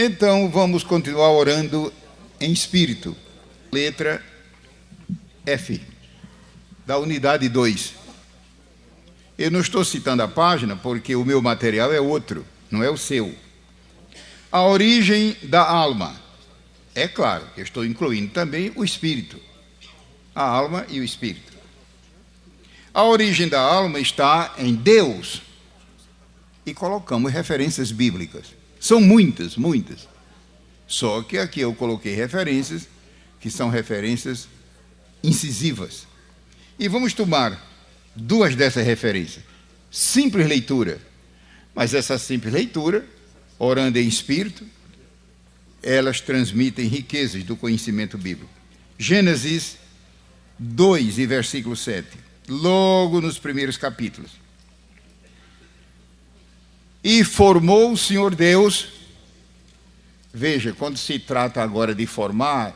Então, vamos continuar orando em espírito. Letra F, da unidade 2. Eu não estou citando a página porque o meu material é outro, não é o seu. A origem da alma. É claro que eu estou incluindo também o espírito. A alma e o espírito. A origem da alma está em Deus. E colocamos referências bíblicas. São muitas, muitas. Só que aqui eu coloquei referências que são referências incisivas. E vamos tomar duas dessas referências. Simples leitura. Mas essa simples leitura, orando em espírito, elas transmitem riquezas do conhecimento bíblico. Gênesis 2 e versículo 7. Logo nos primeiros capítulos. E formou o Senhor Deus. Veja, quando se trata agora de formar,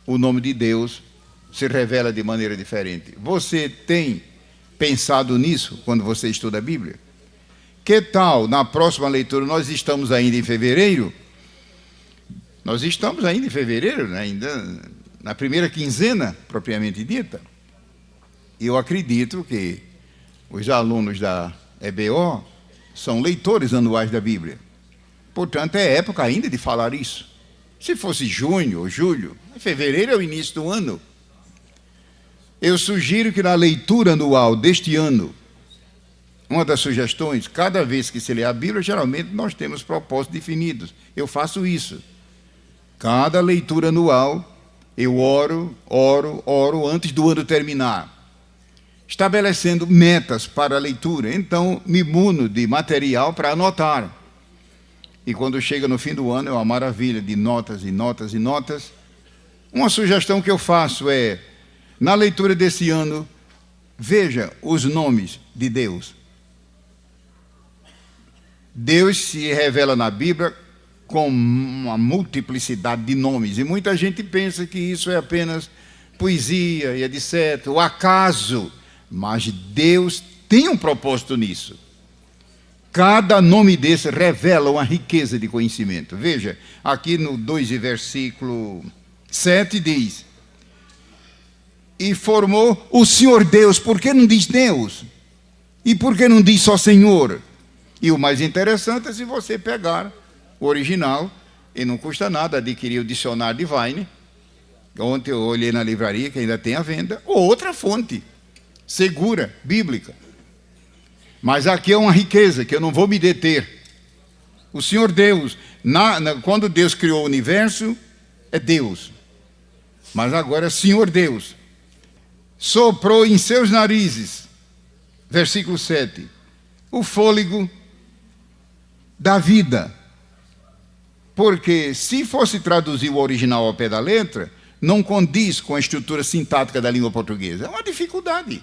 o nome de Deus se revela de maneira diferente. Você tem pensado nisso quando você estuda a Bíblia? Que tal, na próxima leitura, nós estamos ainda em fevereiro? Nós estamos ainda em fevereiro, né? Ainda na primeira quinzena, propriamente dita. E eu acredito que os alunos da EBO são leitores anuais da Bíblia. Portanto, é época ainda de falar isso. Se fosse junho ou julho, fevereiro é o início do ano. Eu sugiro que na leitura anual deste ano, uma das sugestões, cada vez que se lê a Bíblia, geralmente nós temos propósitos definidos. Eu faço isso. Cada leitura anual, eu oro antes do ano terminar, estabelecendo metas para a leitura. Então, me muno de material para anotar. E quando chega no fim do ano, é uma maravilha de notas e notas e notas. Uma sugestão que eu faço é, na leitura desse ano, veja os nomes de Deus. Deus se revela na Bíblia com uma multiplicidade de nomes. E muita gente pensa que isso é apenas poesia e etc. O acaso. Mas Deus tem um propósito nisso. Cada nome desse revela uma riqueza de conhecimento. Veja, aqui no 2 e versículo 7 diz: e formou o Senhor Deus. Por que não diz Deus? E por que não diz só Senhor? E o mais interessante é se você pegar o original, e não custa nada adquirir o dicionário de Vine. Ontem eu olhei na livraria, que ainda tem à venda, ou outra fonte segura, bíblica. Mas aqui é uma riqueza que eu não vou me deter. O Senhor Deus, quando Deus criou o universo, é Deus. Mas agora é Senhor Deus. Soprou em seus narizes, versículo 7, o fôlego da vida. Porque se fosse traduzir o original ao pé da letra, não condiz com a estrutura sintática da língua portuguesa. É uma dificuldade.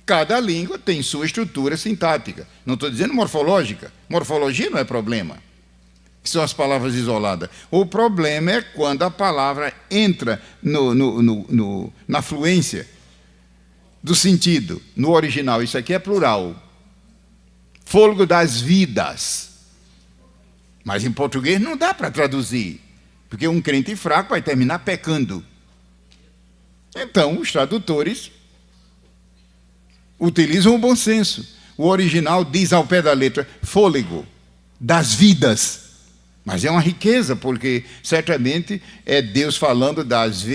Cada língua tem sua estrutura sintática. Não estou dizendo morfológica. Morfologia não é problema. São as palavras isoladas. O problema é quando a palavra entra na fluência do sentido, no original. Isso aqui é plural. Fôlego das vidas. Mas em português não dá para traduzir, porque um crente fraco vai terminar pecando. Então, os tradutores utilizam o bom senso. O original diz ao pé da letra, fôlego das vidas. Mas é uma riqueza, porque certamente é Deus falando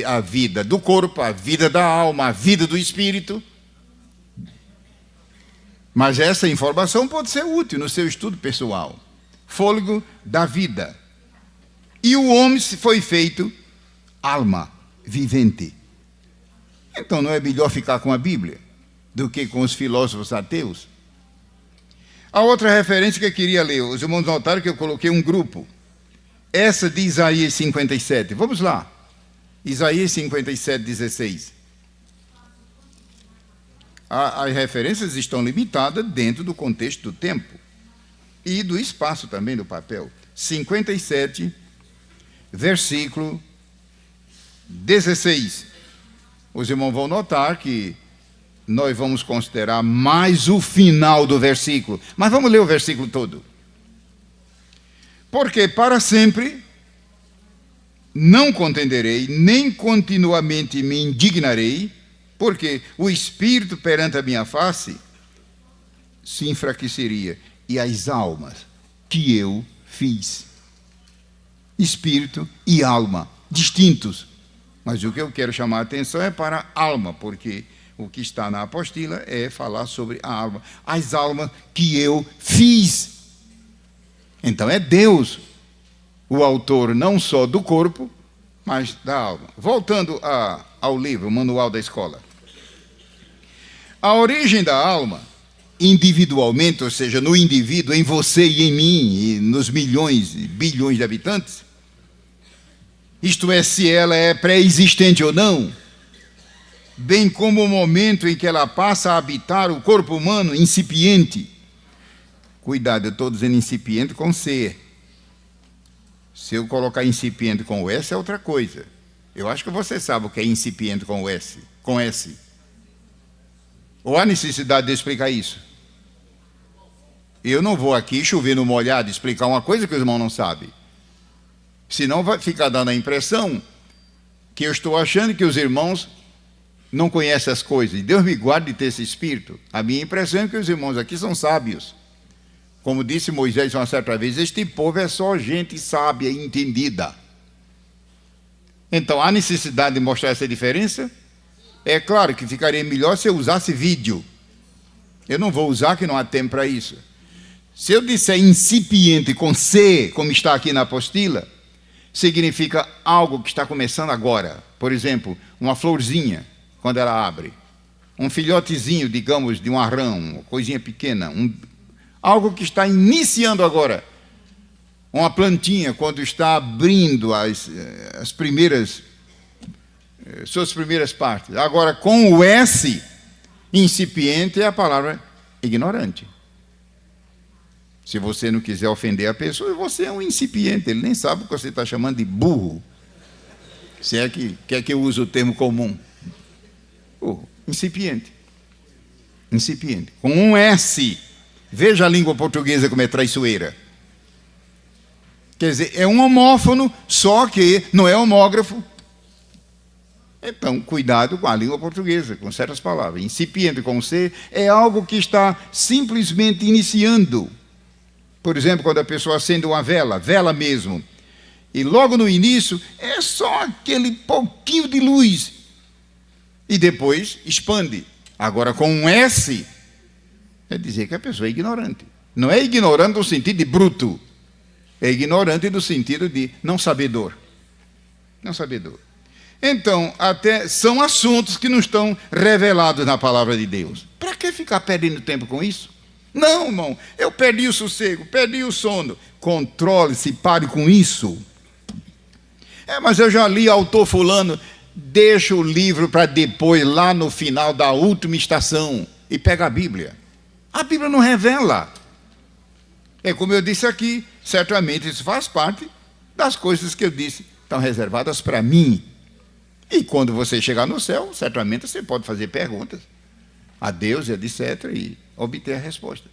a vida do corpo, a vida da alma, a vida do espírito. Mas essa informação pode ser útil no seu estudo pessoal. Fôlego da vida. E o homem foi feito alma vivente. Então não é melhor ficar com a Bíblia do que com os filósofos ateus? A outra referência que eu queria ler, os irmãos notaram que eu coloquei um grupo. Essa de Isaías 57. Vamos lá. Isaías 57, 16. As referências estão limitadas dentro do contexto do tempo e do espaço também do papel. 57, versículo 16. Os irmãos vão notar que nós vamos considerar mais o final do versículo. Mas vamos ler o versículo todo. Porque para sempre não contenderei, nem continuamente me indignarei, porque o espírito perante a minha face se enfraqueceria, e as almas que eu fiz. Espírito e alma, distintos. Mas o que eu quero chamar a atenção é para a alma, porque o que está na apostila é falar sobre a alma. As almas que eu fiz. Então é Deus o autor não só do corpo, mas da alma. Voltando ao livro, o Manual da Escola. A origem da alma, individualmente, ou seja, no indivíduo, em você e em mim, e nos milhões e bilhões de habitantes, isto é, se ela é pré-existente ou não, bem como o momento em que ela passa a habitar o corpo humano incipiente. Cuidado, eu estou dizendo incipiente com C. Se eu colocar incipiente com o S, é outra coisa. Eu acho que você sabe o que é incipiente com o S, com S. Ou há necessidade de explicar isso? Eu não vou aqui chover no molhado explicar uma coisa que os irmãos não sabem. Senão vai ficar dando a impressão que eu estou achando que os irmãos não conhecem as coisas. E Deus me guarde de ter esse espírito. A minha impressão é que os irmãos aqui são sábios. Como disse Moisés uma certa vez, este povo é só gente sábia e entendida. Então, há necessidade de mostrar essa diferença? É claro que ficaria melhor se eu usasse vídeo. Eu não vou usar, que não há tempo para isso. Se eu disser incipiente com C, como está aqui na apostila, significa algo que está começando agora. Por exemplo, uma florzinha, quando ela abre. Um filhotezinho, digamos, de um arrão, uma coisinha pequena. Algo que está iniciando agora. Uma plantinha, quando está abrindo as primeiras, suas primeiras partes. Agora, com o S, incipiente é a palavra ignorante. Se você não quiser ofender a pessoa, você é um incipiente. Ele nem sabe o que você está chamando de burro. Se é que quer que eu use o termo comum. Incipiente. Incipiente. Com um S. Veja a língua portuguesa como é traiçoeira. Quer dizer, é um homófono, só que não é homógrafo. Então, cuidado com a língua portuguesa, com certas palavras. Incipiente com C é algo que está simplesmente iniciando. Por exemplo, quando a pessoa acende uma vela, vela mesmo, e logo no início é só aquele pouquinho de luz, e depois expande. Agora, com um S, é dizer que a pessoa é ignorante. Não é ignorante no sentido de bruto, é ignorante no sentido de não sabedor. Não sabedor. Então, até são assuntos que não estão revelados na palavra de Deus. Para que ficar perdendo tempo com isso? Não, irmão, eu perdi o sossego, perdi o sono. Controle-se, pare com isso. Mas eu já li autor fulano, deixa o livro para depois, lá no final da última estação, e pega a Bíblia. A Bíblia não revela. É como eu disse aqui, certamente isso faz parte das coisas que eu disse, estão reservadas para mim. E quando você chegar no céu, certamente você pode fazer perguntas a Deus, etc., e obter a resposta.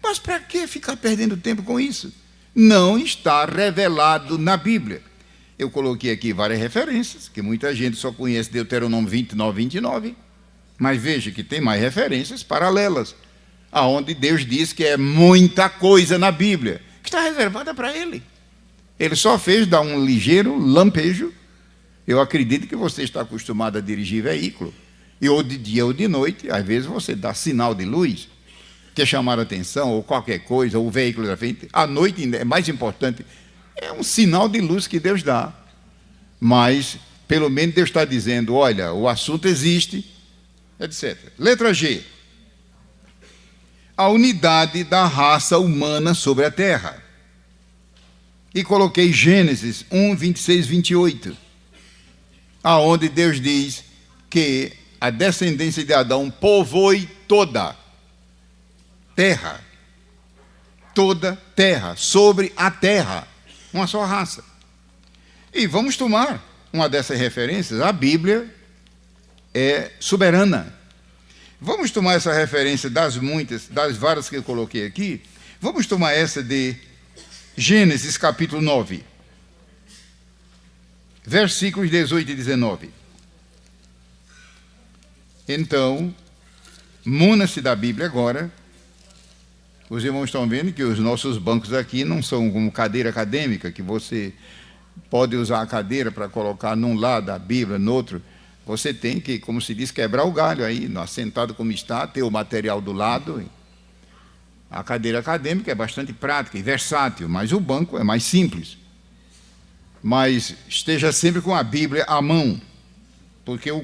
Mas para que ficar perdendo tempo com isso? Não está revelado na Bíblia. Eu coloquei aqui várias referências, que muita gente só conhece Deuteronômio 29, 29, mas veja que tem mais referências paralelas, aonde Deus diz que é muita coisa na Bíblia, que está reservada para Ele. Ele só fez dar um ligeiro lampejo. Eu acredito que você está acostumado a dirigir veículo, e ou de dia ou de noite, às vezes você dá sinal de luz, quer chamar a atenção, ou qualquer coisa, ou o veículo da frente. À noite ainda é mais importante, é um sinal de luz que Deus dá. Mas, pelo menos Deus está dizendo, olha, o assunto existe, etc. Letra G. A unidade da raça humana sobre a terra. E coloquei Gênesis 1, 26, 28. Aonde Deus diz que a descendência de Adão povoe toda terra, sobre a terra, uma só raça. E vamos tomar uma dessas referências, a Bíblia é soberana. Vamos tomar essa referência das muitas, das várias que eu coloquei aqui, vamos tomar essa de Gênesis capítulo 9, versículos 18 e 19. Então, muna-se da Bíblia agora. Os irmãos estão vendo que os nossos bancos aqui não são como cadeira acadêmica, que você pode usar a cadeira para colocar num lado a Bíblia, no outro. Você tem que, como se diz, quebrar o galho aí, assentado como está, ter o material do lado. A cadeira acadêmica é bastante prática e versátil, mas o banco é mais simples. Mas esteja sempre com a Bíblia à mão, porque o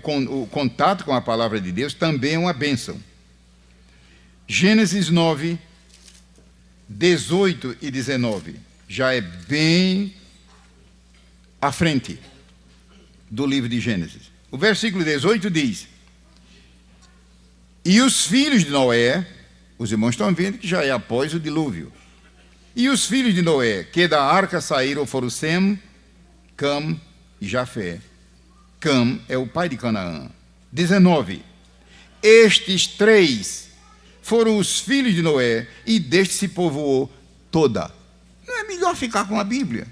contato com a palavra de Deus também é uma bênção. Gênesis 9, 18 e 19, já é bem à frente do livro de Gênesis. O versículo 18 diz: e os filhos de Noé, os irmãos estão vendo que já é após o dilúvio, e os filhos de Noé, que da arca saíram, foram Sem, Cam e Jafé. Cam é o pai de Canaã. 19. Estes três foram os filhos de Noé, e deste se povoou toda. Não é melhor ficar com a Bíblia?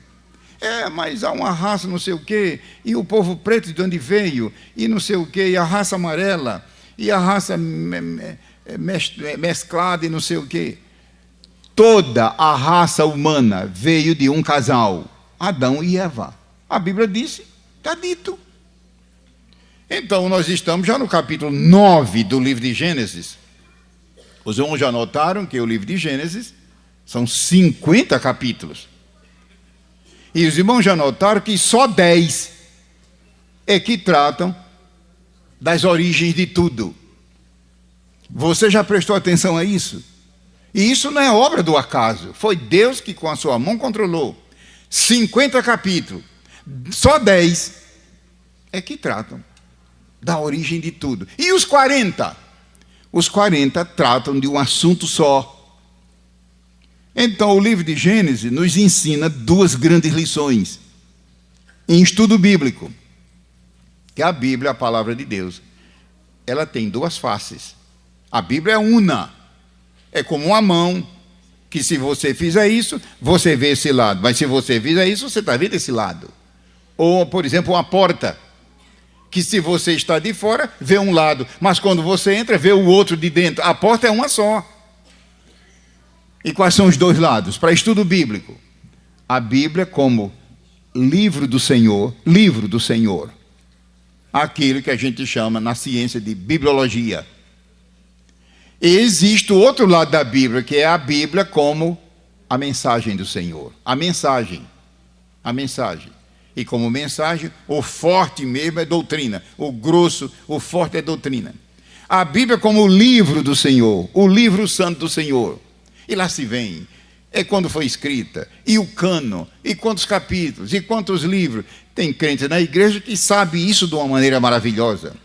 Mas há uma raça não sei o quê, e o povo preto de onde veio, e não sei o quê, e a raça amarela, e a raça mesclada e não sei o quê. Toda a raça humana veio de um casal, Adão e Eva. A Bíblia disse, está dito. Então, nós estamos já no capítulo 9 do livro de Gênesis. Os irmãos já notaram que o livro de Gênesis são 50 capítulos. E os irmãos já notaram que só 10 é que tratam das origens de tudo. Você já prestou atenção a isso? E isso não é obra do acaso. Foi Deus que com a sua mão controlou. 50 capítulos. Só 10 é que tratam da origem de tudo. E os 40? Os 40 tratam de um assunto só. Então, o livro de Gênesis nos ensina duas grandes lições em estudo bíblico. Que a Bíblia, a palavra de Deus, ela tem duas faces. A Bíblia é una. É como uma mão, que se você fizer isso, você vê esse lado. Mas se você fizer isso, você está vendo esse lado. Ou, por exemplo, uma porta, que se você está de fora, vê um lado, mas quando você entra, vê o outro de dentro. A porta é uma só. E quais são os dois lados? Para estudo bíblico, a Bíblia como livro do Senhor, aquilo que a gente chama na ciência de bibliologia. E existe o outro lado da Bíblia, que é a Bíblia como a mensagem do Senhor. A mensagem. E como mensagem, o forte mesmo é doutrina. O grosso, o forte é doutrina. A Bíblia como o livro do Senhor, o livro santo do Senhor. E lá se vem, é quando foi escrita, e o cânon, e quantos capítulos, e quantos livros. Tem crente na igreja que sabe isso de uma maneira maravilhosa.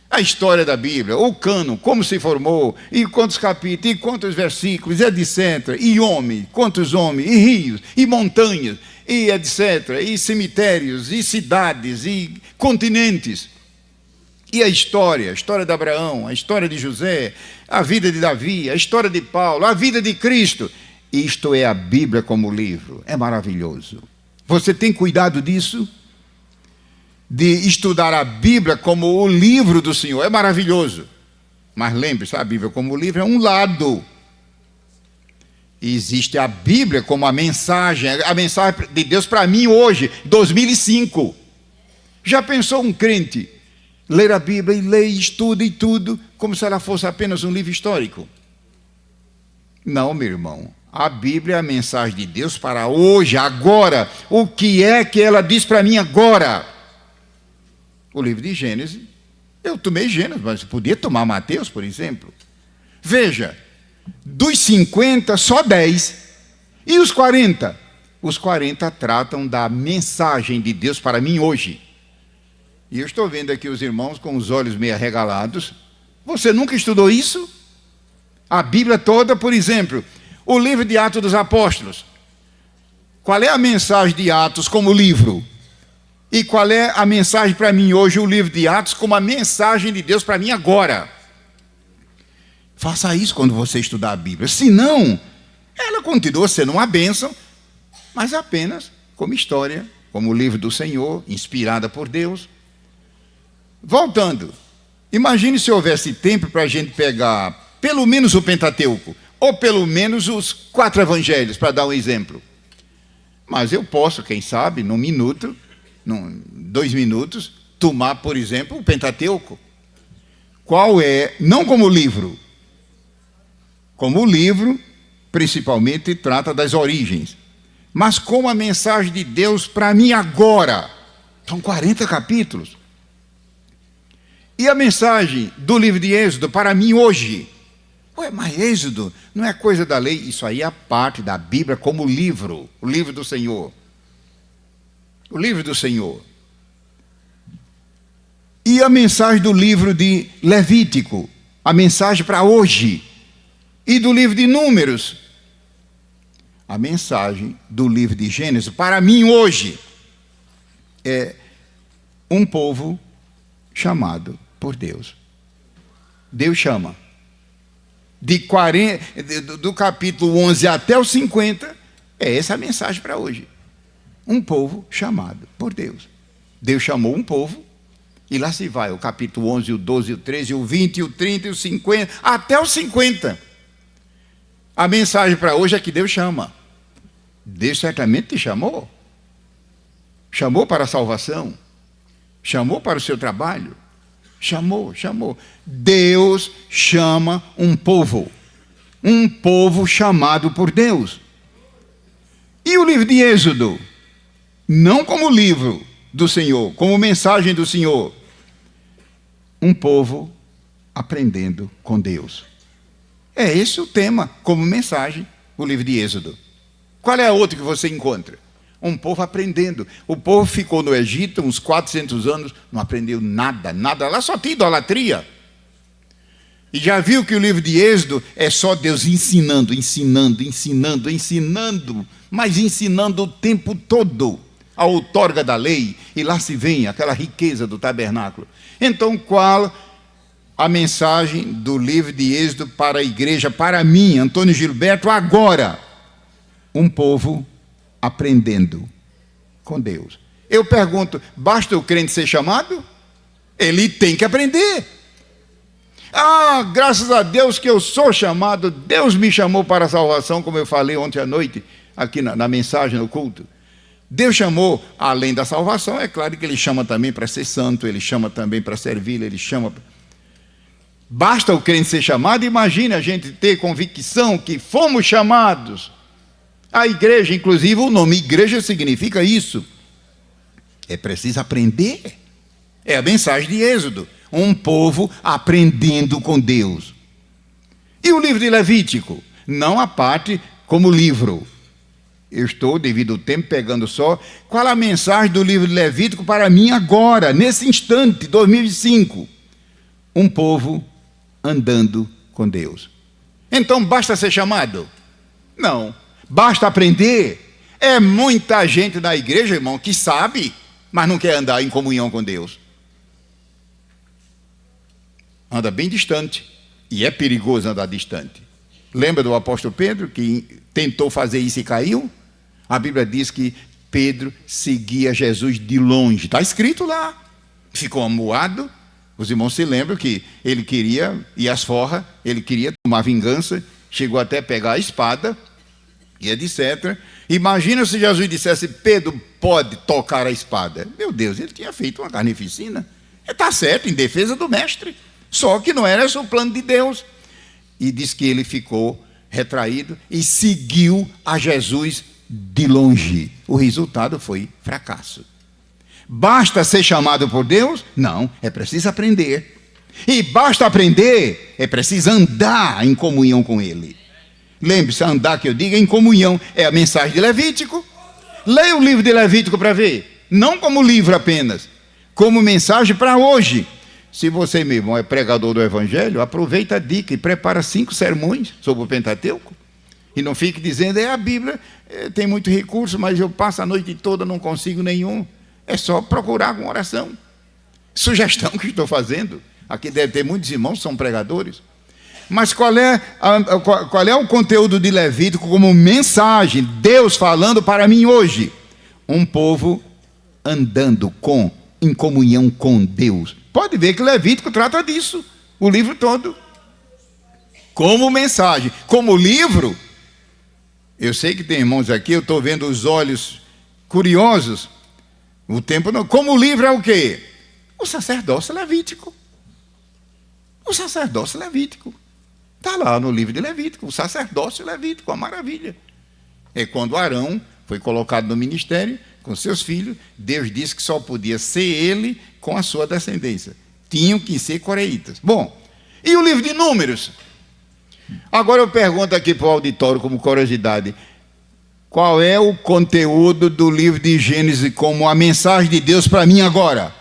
A história da Bíblia, o cânon, como se formou, e quantos capítulos, e quantos versículos, e etc. E homens, quantos homens, e rios, e montanhas, e etc. E cemitérios, e cidades, e continentes. E a história de Abraão, a história de José, a vida de Davi, a história de Paulo, a vida de Cristo. Isto é a Bíblia como livro. É maravilhoso. Você tem cuidado disso? De estudar a Bíblia como o livro do Senhor. É maravilhoso. Mas lembre-se, a Bíblia como livro é um lado. E existe a Bíblia como a mensagem de Deus para mim hoje, 2005. Já pensou um crente ler a Bíblia e ler, estuda e tudo, como se ela fosse apenas um livro histórico? Não, meu irmão. A Bíblia é a mensagem de Deus para hoje, agora. O que é que ela diz para mim agora? O livro de Gênesis, eu tomei Gênesis, mas eu podia tomar Mateus, por exemplo. Veja, dos 50, só 10. E os 40? Os 40 tratam da mensagem de Deus para mim hoje. E eu estou vendo aqui os irmãos com os olhos meio arregalados. Você nunca estudou isso? A Bíblia toda, por exemplo, o livro de Atos dos Apóstolos. Qual é a mensagem de Atos como livro? E qual é a mensagem para mim hoje, o livro de Atos, como a mensagem de Deus para mim agora? Faça isso quando você estudar a Bíblia. Senão, ela continua sendo uma bênção, mas apenas como história, como o livro do Senhor, inspirada por Deus. Voltando, imagine se houvesse tempo para a gente pegar pelo menos o Pentateuco, ou pelo menos os 4 evangelhos, para dar um exemplo. Mas eu posso, quem sabe, num minuto, 2 minutos, tomar, por exemplo, o Pentateuco. Qual é, não como livro, como o livro, principalmente, trata das origens, mas como a mensagem de Deus para mim agora. São 40 capítulos. E a mensagem do livro de Êxodo para mim hoje? Ué, mas Êxodo não é coisa da lei, isso aí é parte da Bíblia como livro, o livro do Senhor. O livro do Senhor. E a mensagem do livro de Levítico, a mensagem para hoje. E do livro de Números, a mensagem do livro de Gênesis, para mim hoje, é um povo chamado por Deus. Deus chama. Do capítulo 11 até o 50, é essa a mensagem para hoje. Um povo chamado por Deus. Deus chamou um povo, e lá se vai, o capítulo 11, o 12, o 13, o 20, o 30 e o 50, até o 50. A mensagem para hoje é que Deus chama. Deus certamente te chamou. Chamou para a salvação. Chamou para o seu trabalho. Chamou. Deus chama um povo chamado por Deus. E o livro de Êxodo, não como livro do Senhor, como mensagem do Senhor, um povo aprendendo com Deus. É esse o tema, como mensagem, o livro de Êxodo. Qual é a outra que você encontra? Um povo aprendendo. O povo ficou no Egito uns 400 anos, não aprendeu nada. Lá só tem idolatria. E já viu que o livro de Êxodo é só Deus ensinando, mas ensinando o tempo todo a outorga da lei, e lá se vem aquela riqueza do tabernáculo. Então, qual a mensagem do livro de Êxodo para a igreja, para mim, Antônio Gilberto, agora? Um povo aprendendo com Deus. Eu pergunto, basta o crente ser chamado? Ele tem que aprender. Graças a Deus que eu sou chamado, Deus me chamou para a salvação, como eu falei ontem à noite, aqui na mensagem, no culto. Deus chamou, além da salvação, é claro que Ele chama também para ser santo, Ele chama também para servir, Ele chama... Basta o crente ser chamado, imagine a gente ter convicção que fomos chamados. A igreja, inclusive, o nome igreja significa isso. É preciso aprender. É a mensagem de Êxodo. Um povo aprendendo com Deus. E o livro de Levítico? Não a parte como livro. Eu estou, devido ao tempo, pegando só. Qual a mensagem do livro de Levítico para mim agora, nesse instante, 2005? Um povo andando com Deus. Então, basta ser chamado? Não. Basta aprender. É muita gente da igreja, irmão, que sabe, mas não quer andar em comunhão com Deus. Anda bem distante. E é perigoso andar distante. Lembra do apóstolo Pedro, que tentou fazer isso e caiu? A Bíblia diz que Pedro seguia Jesus de longe. Está escrito lá. Ficou amuado. Os irmãos se lembram que ele queria ir às forras, ele queria tomar vingança, chegou até a pegar a espada, e etc. Imagina se Jesus dissesse, Pedro pode tocar a espada. Meu Deus, ele tinha feito uma carnificina. Está certo, em defesa do mestre. Só que não era esse o plano de Deus. E diz que ele ficou retraído e seguiu a Jesus de longe. O resultado foi fracasso. Basta ser chamado por Deus? Não, é preciso aprender. E basta aprender, é preciso andar em comunhão com Ele. Lembre-se, andar que eu digo em comunhão é a mensagem de Levítico. Leia o livro de Levítico para ver. Não como livro apenas, como mensagem para hoje. Se você, meu irmão, é pregador do Evangelho, aproveita a dica e prepara 5 sermões sobre o Pentateuco. E não fique dizendo, a Bíblia tem muito recurso, mas eu passo a noite toda, não consigo nenhum. É só procurar com oração. Sugestão que estou fazendo. Aqui deve ter muitos irmãos que são pregadores. Mas qual é o conteúdo de Levítico como mensagem? Deus falando para mim hoje. Um povo andando em comunhão com Deus. Pode ver que Levítico trata disso, o livro todo. Como mensagem, como livro. Eu sei que tem irmãos aqui, eu estou vendo os olhos curiosos. O tempo não. Como livro é o quê? O sacerdócio levítico. O sacerdócio levítico. Está lá no livro de Levítico, o sacerdócio levítico, uma maravilha. É quando Arão foi colocado no ministério com seus filhos, Deus disse que só podia ser ele com a sua descendência. Tinham que ser coreítas. Bom, e o livro de Números? Agora eu pergunto aqui para o auditório, como curiosidade, qual é o conteúdo do livro de Gênesis como a mensagem de Deus para mim agora?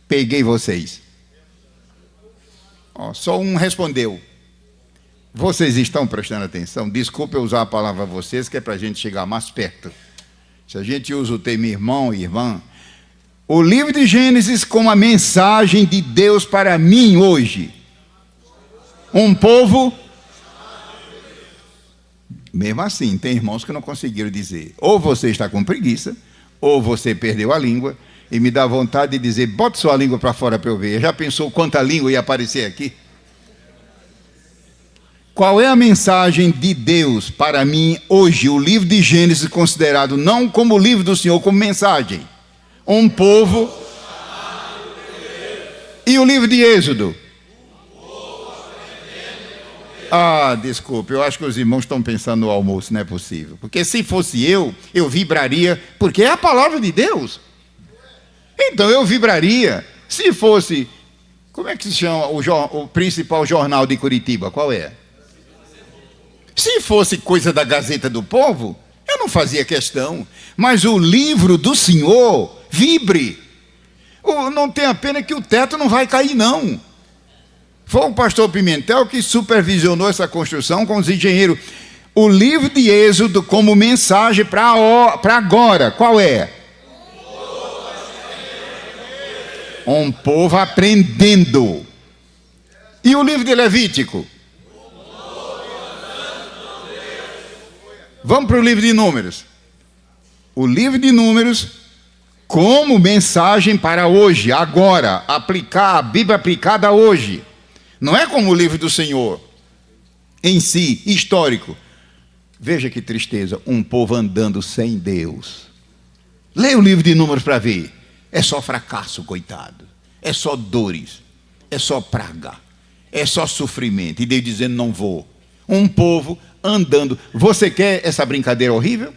Peguei vocês. Só um respondeu. Vocês estão prestando atenção? Desculpe eu usar a palavra vocês, que é para a gente chegar mais perto. Se a gente usa o termo irmão e irmã, o livro de Gênesis como a mensagem de Deus para mim hoje. Um povo... Mesmo assim, tem irmãos que não conseguiram dizer. Ou você está com preguiça, ou você perdeu a língua, e me dá vontade de dizer, bota sua língua para fora para eu ver. Já pensou quanta língua ia aparecer aqui? Qual é a mensagem de Deus para mim hoje? O livro de Gênesis considerado não como o livro do Senhor, como mensagem. Um povo... E o livro de Êxodo? Desculpe, eu acho que os irmãos estão pensando no almoço, não é possível. Porque se fosse eu vibraria, porque é a palavra de Deus. Então eu vibraria. Se fosse, como é que se chama o principal jornal de Curitiba? Qual é? Se fosse coisa da Gazeta do Povo, eu não fazia questão. Mas o livro do Senhor, vibre. Não tenha pena que o teto não vai cair, não. Foi o pastor Pimentel que supervisionou essa construção com os engenheiros. O livro de Êxodo como mensagem para agora, qual é? Um povo aprendendo. E o livro de Levítico? Vamos para o livro de Números. O livro de Números como mensagem para hoje, agora, aplicar a Bíblia aplicada hoje. Não é como o livro do Senhor em si, histórico. Veja que tristeza, um povo andando sem Deus. Leia o livro de Números para ver. É só fracasso, coitado. É só dores. É só praga. É só sofrimento. E Deus dizendo, não vou. Um povo andando. Você quer essa brincadeira horrível?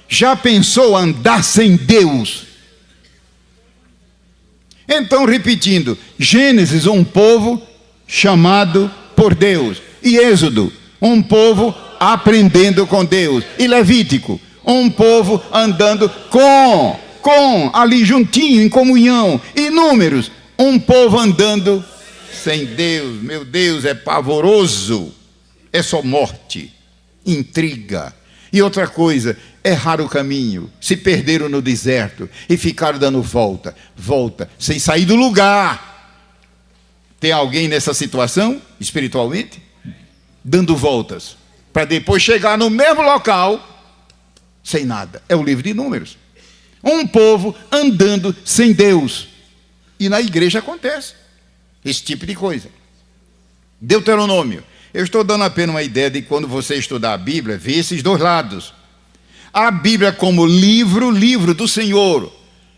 Já pensou andar sem Deus? Então, repetindo, Gênesis, um povo chamado por Deus. E Êxodo, um povo aprendendo com Deus. E Levítico, um povo andando ali juntinho, em comunhão. E Números, um povo andando sem Deus. Meu Deus, é pavoroso. É só morte, intriga. E outra coisa, erraram o caminho, se perderam no deserto e ficaram dando volta, sem sair do lugar. Tem alguém nessa situação, espiritualmente? Dando voltas, para depois chegar no mesmo local, sem nada. É o livro de Números. Um povo andando sem Deus. E na igreja acontece esse tipo de coisa. Deuteronômio. Eu estou dando apenas uma ideia de quando você estudar a Bíblia, ver esses dois lados. A Bíblia como livro do Senhor.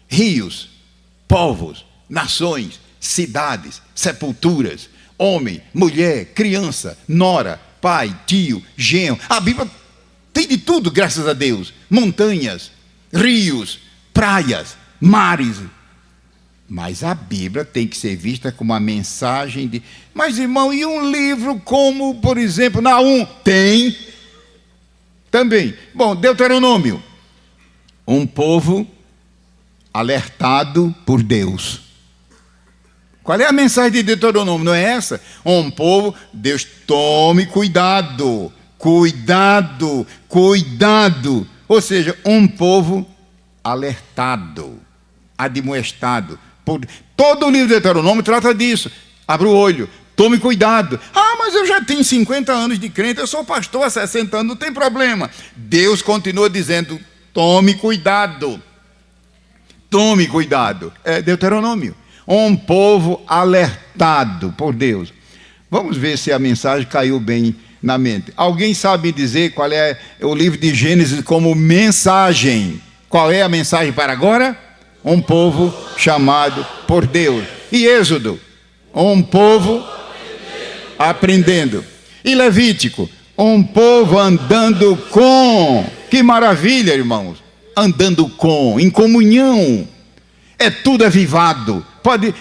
Rios, povos, nações, cidades, sepulturas, homem, mulher, criança, nora, pai, tio, genro. A Bíblia tem de tudo, graças a Deus. Montanhas, rios, praias, mares. Mas a Bíblia tem que ser vista como uma mensagem de... Mas, irmão, e um livro como, por exemplo, Naum? Tem também. Bom, Deuteronômio. Um povo alertado por Deus. Qual é a mensagem de Deuteronômio? Não é essa? Um povo, Deus, tome cuidado, cuidado. Ou seja, um povo alertado, admoestado. Todo o livro de Deuteronômio trata disso. Abra o olho. Tome cuidado. Ah, mas eu já tenho 50 anos de crente, eu sou pastor há 60 anos, não tem problema. Deus continua dizendo, tome cuidado. Tome cuidado. É Deuteronômio. Um povo alertado por Deus. Vamos ver se a mensagem caiu bem na mente. Alguém sabe dizer qual é o livro de Gênesis como mensagem? Qual é a mensagem para agora? Um povo chamado por Deus. E Êxodo? Um povo aprendendo. E Levítico? Um povo andando com. Que maravilha, irmãos. Andando com, em comunhão. É tudo avivado.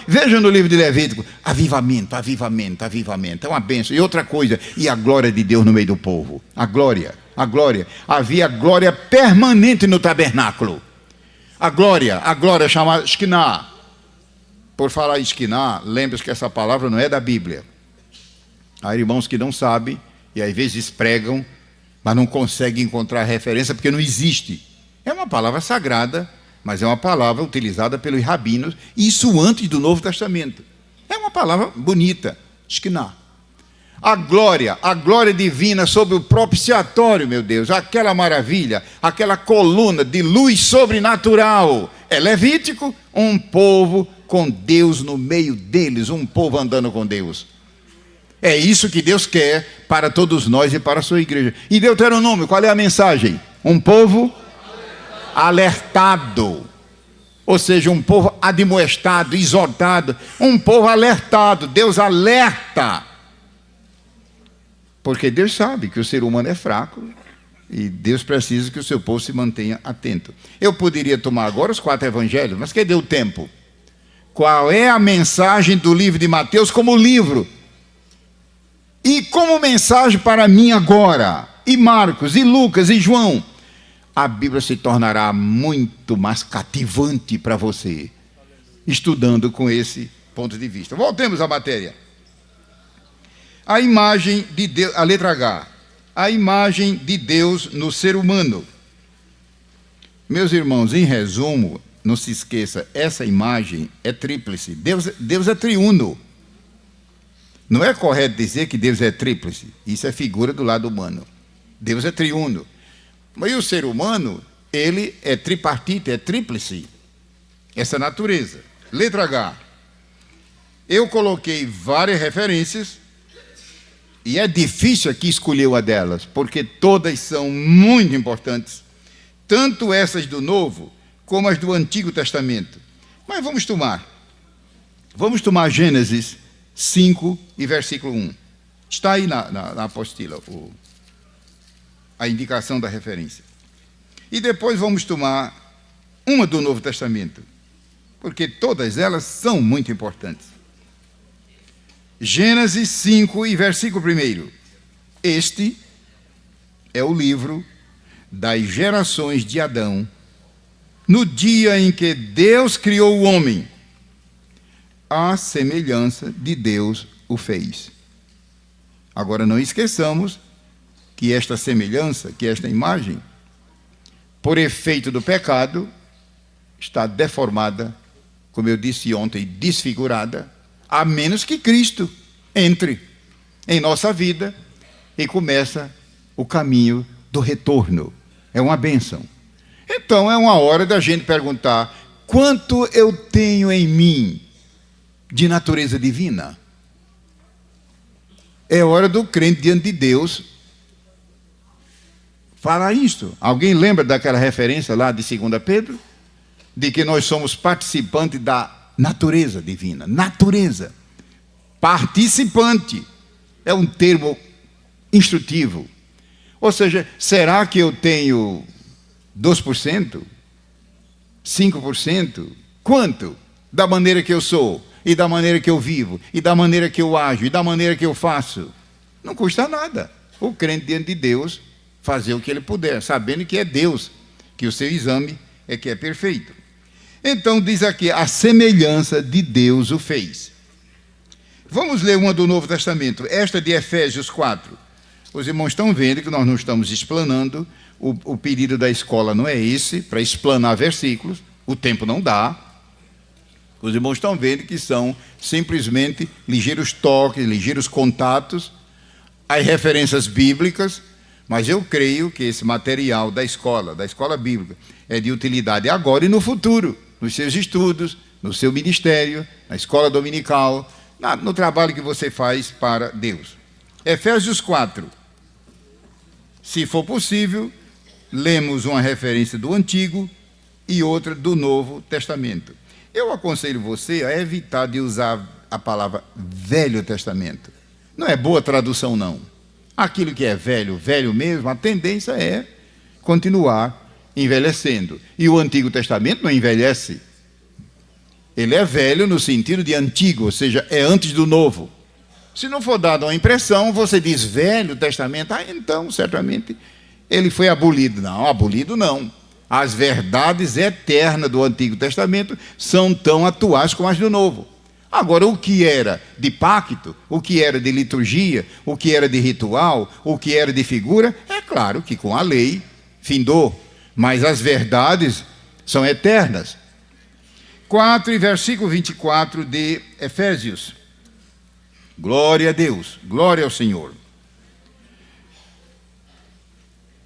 Veja no livro de Levítico. Avivamento, avivamento, avivamento. É uma bênção. E outra coisa, e a glória de Deus no meio do povo. A glória, a glória. Havia glória permanente no tabernáculo. A glória chamada Shekinah. Por falar em Shekinah, lembre-se que essa palavra não é da Bíblia. Há irmãos que não sabem, e às vezes pregam, mas não conseguem encontrar referência, porque não existe. É uma palavra sagrada, mas é uma palavra utilizada pelos rabinos, isso antes do Novo Testamento. É uma palavra bonita, Shekinah. A glória divina sobre o propiciatório, meu Deus, aquela maravilha, aquela coluna de luz sobrenatural. É Levítico, um povo com Deus no meio deles, um povo andando com Deus. É isso que Deus quer para todos nós e para a sua igreja. E Deuteronômio, qual é a mensagem? Um povo alertado. Ou seja, um povo admoestado, exortado. Um povo alertado. Deus alerta. Porque Deus sabe que o ser humano é fraco. E Deus precisa que o seu povo se mantenha atento. Eu poderia tomar agora os 4 evangelhos, mas cadê o tempo? Qual é a mensagem do livro de Mateus como livro? E como mensagem para mim agora? E Marcos, e Lucas, e João? A Bíblia se tornará muito mais cativante para você, estudando com esse ponto de vista. Voltemos à matéria. A imagem de Deus, a letra H. A imagem de Deus no ser humano. Meus irmãos, em resumo, não se esqueça, essa imagem é tríplice. Deus é triuno. Não é correto dizer que Deus é tríplice. Isso é figura do lado humano. Deus é triuno. Mas o ser humano, ele é tripartite, é tríplice. Essa natureza. Letra H. Eu coloquei várias referências e é difícil aqui escolher uma delas, porque todas são muito importantes. Tanto essas do Novo, como as do Antigo Testamento. Mas vamos tomar. Vamos tomar Gênesis 5 e versículo 1. Está aí na apostila a indicação da referência. E depois vamos tomar uma do Novo Testamento, porque todas elas são muito importantes. Gênesis 5 e versículo 1. Este é o livro das gerações de Adão, no dia em que Deus criou o homem, à semelhança de Deus o fez. Agora não esqueçamos que esta semelhança, que esta imagem, por efeito do pecado, está deformada, como eu disse ontem, desfigurada, a menos que Cristo entre em nossa vida e começa o caminho do retorno. É uma bênção. Então é uma hora da gente perguntar: quanto eu tenho em mim de natureza divina? É hora do crente diante de Deus falar isto. Alguém lembra daquela referência lá de 2 Pedro? De que nós somos participantes da natureza divina. Natureza. Participante. É um termo instrutivo. Ou seja, será que eu tenho 2%? 5%? Quanto? Da maneira que eu sou, e da maneira que eu vivo, e da maneira que eu ajo, e da maneira que eu faço. Não custa nada. O crente diante de Deus fazer o que ele puder, sabendo que é Deus, que o seu exame é que é perfeito. Então diz aqui, a semelhança de Deus o fez. Vamos ler uma do Novo Testamento, esta de Efésios 4. Os irmãos estão vendo que nós não estamos explanando, o pedido da escola não é esse, para explanar versículos, o tempo não dá. Os irmãos estão vendo que são simplesmente ligeiros toques, ligeiros contatos, as referências bíblicas, mas eu creio que esse material da escola bíblica, é de utilidade agora e no futuro, nos seus estudos, no seu ministério, na escola dominical, no trabalho que você faz para Deus. Efésios 4. Se for possível, lemos uma referência do Antigo e outra do Novo Testamento. Eu aconselho você a evitar de usar a palavra Velho Testamento. Não é boa tradução, não. Aquilo que é velho, velho mesmo, a tendência é continuar envelhecendo. E o Antigo Testamento não envelhece. Ele é velho no sentido de antigo, ou seja, é antes do Novo. Se não for dada uma impressão, você diz Velho Testamento, então, certamente, ele foi abolido. Não, abolido não. As verdades eternas do Antigo Testamento são tão atuais como as do Novo. Agora, o que era de pacto, o que era de liturgia, o que era de ritual, o que era de figura, é claro que com a lei findou, mas as verdades são eternas. 4 e versículo 24 de Efésios. Glória a Deus, glória ao Senhor.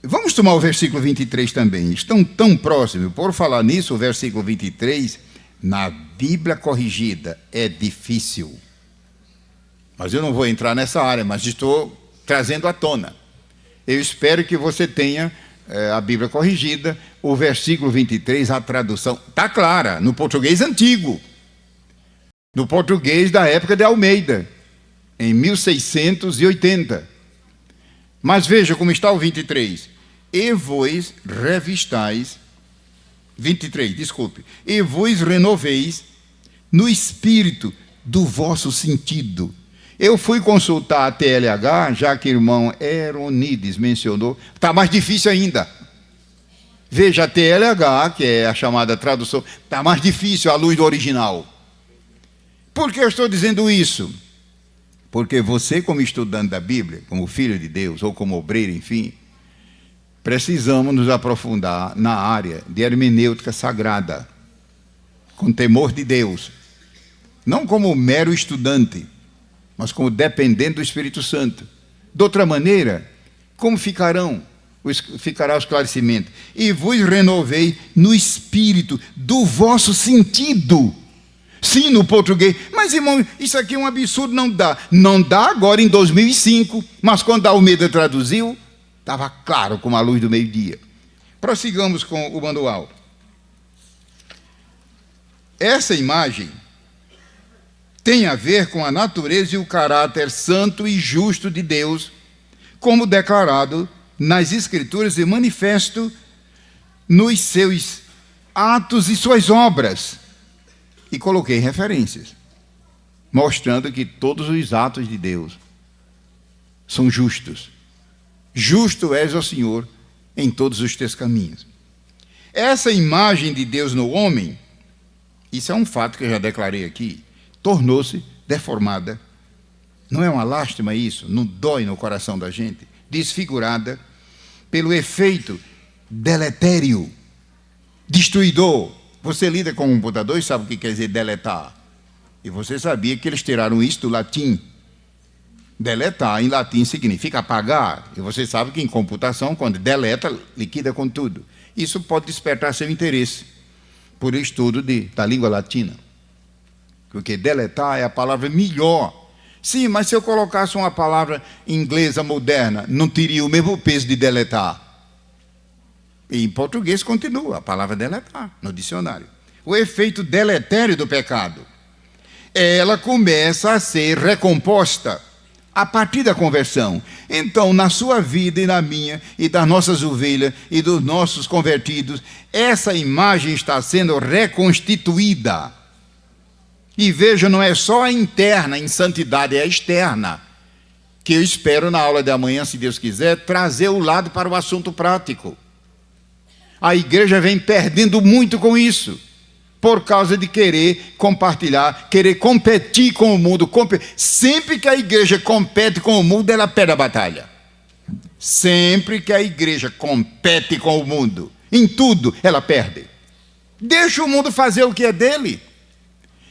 Vamos tomar o versículo 23 também. Estão tão próximos. Por falar nisso, o versículo 23, na Bíblia corrigida, é difícil. Mas eu não vou entrar nessa área, mas estou trazendo à tona. Eu espero que você tenha a Bíblia corrigida. O versículo 23, a tradução está clara, no português antigo. No português da época de Almeida, em 1680. Mas veja como está o 23. E vos revistais, 23, desculpe. E vos renoveis no espírito do vosso sentido. Eu fui consultar a TLH, já que o irmão Eronides mencionou. Está mais difícil ainda. Veja, a TLH, que é a chamada tradução, está mais difícil à luz do original. Por que eu estou dizendo isso? Porque você, como estudante da Bíblia, como filho de Deus, ou como obreiro, enfim, precisamos nos aprofundar na área de hermenêutica sagrada, com temor de Deus, não como mero estudante, mas como dependente do Espírito Santo. De outra maneira, como ficará o esclarecimento? E vos renovei no espírito do vosso sentido. Sim, no português. Mas, irmão, isso aqui é um absurdo, não dá. Não dá agora em 2005, mas quando a Almeida traduziu, estava claro como a luz do meio-dia. Prossigamos com o manual. Essa imagem tem a ver com a natureza e o caráter santo e justo de Deus, como declarado nas Escrituras e manifesto nos seus atos e suas obras. E coloquei referências, mostrando que todos os atos de Deus são justos. Justo és, ó Senhor, em todos os teus caminhos. Essa imagem de Deus no homem, isso é um fato que eu já declarei aqui, tornou-se deformada. Não é uma lástima isso? Não dói no coração da gente? Desfigurada pelo efeito deletério, destruidor. Você lida com um computador e sabe o que quer dizer deletar. E você sabia que eles tiraram isso do latim. Deletar em latim significa apagar. E você sabe que em computação, quando deleta, liquida com tudo. Isso pode despertar seu interesse por estudo da língua latina. Porque deletar é a palavra melhor. Sim, mas se eu colocasse uma palavra inglesa moderna, não teria o mesmo peso de deletar. E em português continua a palavra deletar no dicionário. O efeito deletério do pecado. Ela começa a ser recomposta a partir da conversão. Então, na sua vida e na minha, e das nossas ovelhas, e dos nossos convertidos, essa imagem está sendo reconstituída. E veja, não é só a interna, em santidade, é a externa. Que eu espero na aula de amanhã, se Deus quiser, trazer o lado para o assunto prático. A igreja vem perdendo muito com isso, por causa de querer compartilhar, querer competir com o mundo. Sempre que a igreja compete com o mundo, ela perde a batalha. Sempre que a igreja compete com o mundo, em tudo, ela perde. Deixa o mundo fazer o que é dele.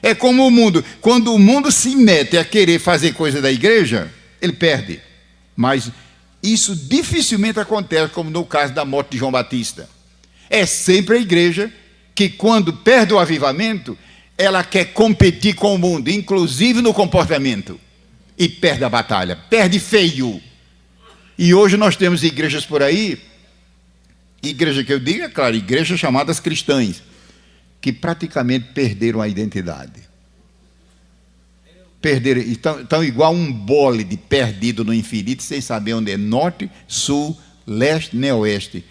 É como o mundo. Quando o mundo se mete a querer fazer coisa da igreja, ele perde. Mas isso dificilmente acontece, como no caso da morte de João Batista. É sempre a igreja que, quando perde o avivamento, ela quer competir com o mundo, inclusive no comportamento. E perde a batalha, perde feio. E hoje nós temos igrejas por aí, igreja que eu digo, é claro, igrejas chamadas cristãs, que praticamente perderam a identidade. Perderam, estão igual um bólido perdido no infinito, sem saber onde é norte, sul, leste, nem oeste.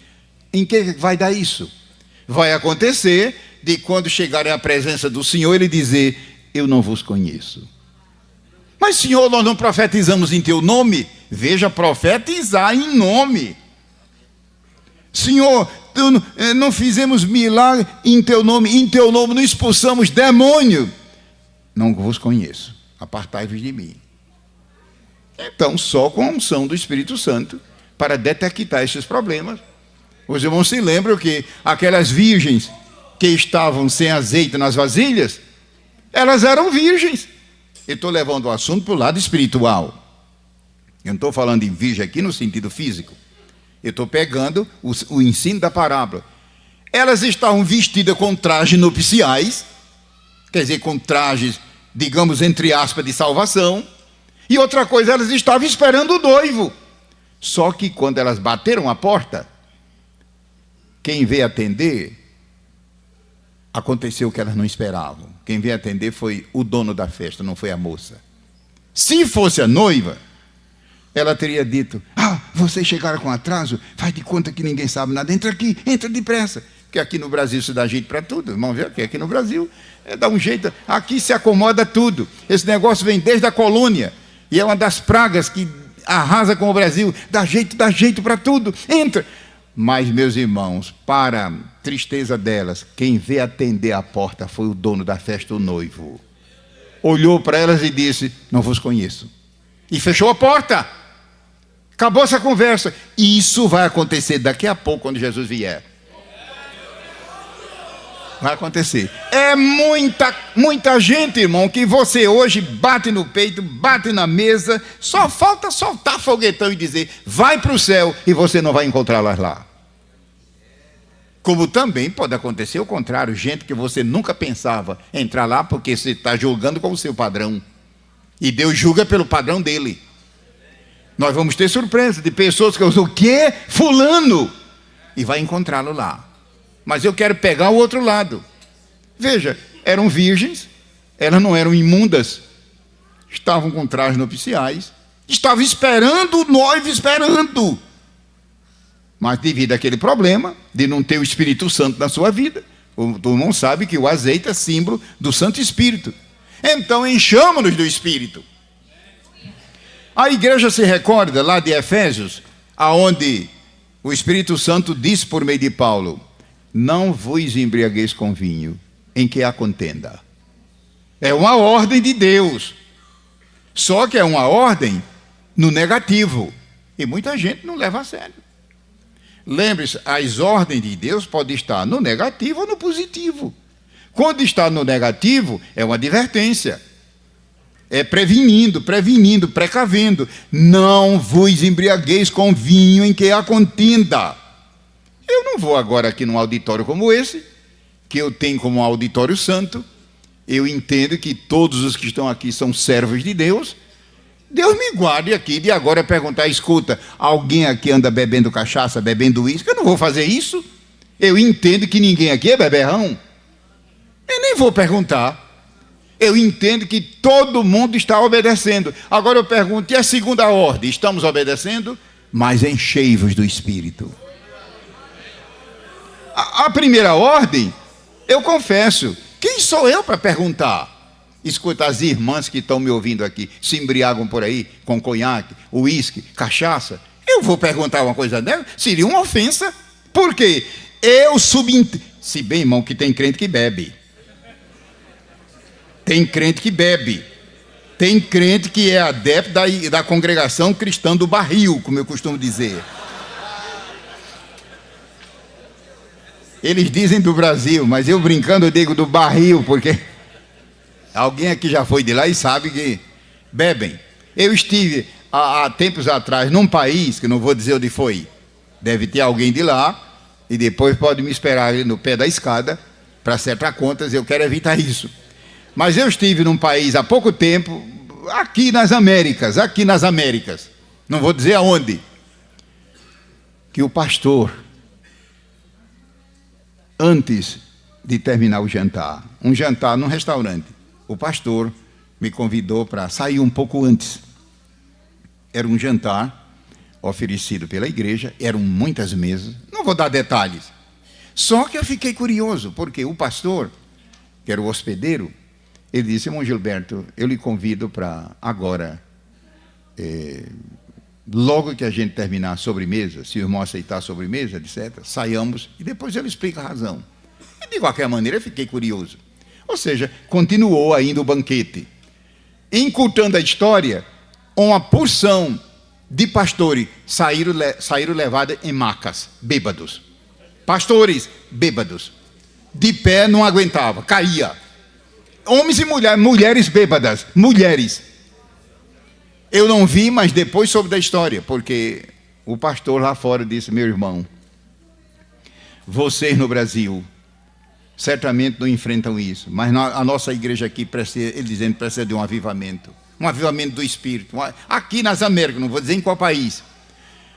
Em que vai dar isso? Vai acontecer de quando chegarem à presença do Senhor, ele dizer: eu não vos conheço. Mas, Senhor, nós não profetizamos em teu nome? Veja, profetizar em nome. Senhor, não fizemos milagre em teu nome não expulsamos demônio. Não vos conheço, apartai-vos de mim. Então, só com a unção do Espírito Santo, para detectar esses problemas. Os irmãos se lembram que aquelas virgens que estavam sem azeite nas vasilhas, elas eram virgens. Eu estou levando o assunto para o lado espiritual. Eu não estou falando de virgem aqui no sentido físico. Eu estou pegando o ensino da parábola. Elas estavam vestidas com trajes nupciais, quer dizer, com trajes, digamos, entre aspas, de salvação. E outra coisa, elas estavam esperando o noivo. Só que quando elas bateram a porta, quem veio atender, aconteceu o que elas não esperavam. Quem veio atender foi o dono da festa, não foi a moça. Se fosse a noiva, ela teria dito: vocês chegaram com atraso, faz de conta que ninguém sabe nada, entra aqui, entra depressa. Porque aqui no Brasil se dá jeito para tudo. Vamos ver aqui no Brasil dá um jeito, aqui se acomoda tudo. Esse negócio vem desde a colônia, e é uma das pragas que arrasa com o Brasil. Dá jeito para tudo, entra. Mas, meus irmãos, para tristeza delas, quem veio atender a porta foi o dono da festa, o noivo. Olhou para elas e disse: não vos conheço. E fechou a porta. Acabou essa conversa. E isso vai acontecer daqui a pouco, quando Jesus vier. Vai acontecer. É muita gente, irmão, que você hoje bate no peito, bate na mesa, só falta soltar foguetão e dizer: vai para o céu, e você não vai encontrá-las lá. Como também pode acontecer o contrário, gente que você nunca pensava entrar lá, porque você está julgando com o seu padrão. E Deus julga pelo padrão dele. Nós vamos ter surpresa de pessoas que usam o quê? Fulano. E vai encontrá-lo lá. Mas eu quero pegar o outro lado. Veja, eram virgens, elas não eram imundas, estavam com trajes nupciais, estavam esperando o noivo, esperando. Mas devido àquele problema de não ter o Espírito Santo na sua vida, o irmão sabe que o azeite é símbolo do Santo Espírito. Então enchamos-nos do Espírito. A igreja se recorda lá de Efésios, aonde o Espírito Santo diz por meio de Paulo: não vos embriagueis com vinho, em que há contenda. É uma ordem de Deus. Só que é uma ordem no negativo. E muita gente não leva a sério. Lembre-se, as ordens de Deus podem estar no negativo ou no positivo. Quando está no negativo, é uma advertência. É prevenindo, precavendo. Não vos embriagueis com vinho em que há contenda. Eu não vou agora aqui num auditório como esse, que eu tenho como um auditório santo. Eu entendo que todos os que estão aqui são servos de Deus. Deus me guarde aqui de agora perguntar: escuta, alguém aqui anda bebendo cachaça, bebendo uísque? Eu não vou fazer isso. Eu entendo que ninguém aqui é beberrão. Eu nem vou perguntar. Eu entendo que todo mundo está obedecendo. Agora eu pergunto: e a segunda ordem? Estamos obedecendo? Mas enchei-vos do Espírito. A primeira ordem, eu confesso, quem sou eu para perguntar? Escuta, as irmãs que estão me ouvindo aqui se embriagam por aí com conhaque, uísque, cachaça. Eu vou perguntar uma coisa dela? Seria uma ofensa. Por quê? Se bem, irmão, que tem crente que bebe. Tem crente que bebe. Tem crente que é adepto da congregação cristã do barril, como eu costumo dizer. Eles dizem do Brasil, mas eu brincando eu digo do barril, porque Alguém aqui já foi de lá e sabe que bebem. Eu estive há tempos atrás num país, que não vou dizer onde foi. Deve ter alguém de lá, e depois pode me esperar ali no pé da escada para acertar contas. Eu quero evitar isso. Mas eu estive num país há pouco tempo, aqui nas Américas, não vou dizer aonde, que o pastor, antes de terminar o jantar, um jantar num restaurante, o pastor me convidou para sair um pouco antes. Era um jantar oferecido pela igreja, eram muitas mesas, não vou dar detalhes. Só que eu fiquei curioso, porque o pastor, que era o hospedeiro, ele disse: irmão Gilberto, eu lhe convido para agora, logo que a gente terminar a sobremesa, se o irmão aceitar a sobremesa, etc., saiamos, e depois ele explica a razão. E de qualquer maneira eu fiquei curioso. Ou seja, continuou ainda o banquete. Encurtando a história, uma porção de pastores saíram levados em macas, bêbados. Pastores bêbados. De pé não aguentava, caía. Homens e mulheres bêbadas, mulheres. Eu não vi, mas depois soube da história, porque o pastor lá fora disse: meu irmão, vocês no Brasil certamente não enfrentam isso, mas a nossa igreja aqui precisa, ele dizendo, precisa de um avivamento do Espírito, aqui nas Américas, não vou dizer em qual país,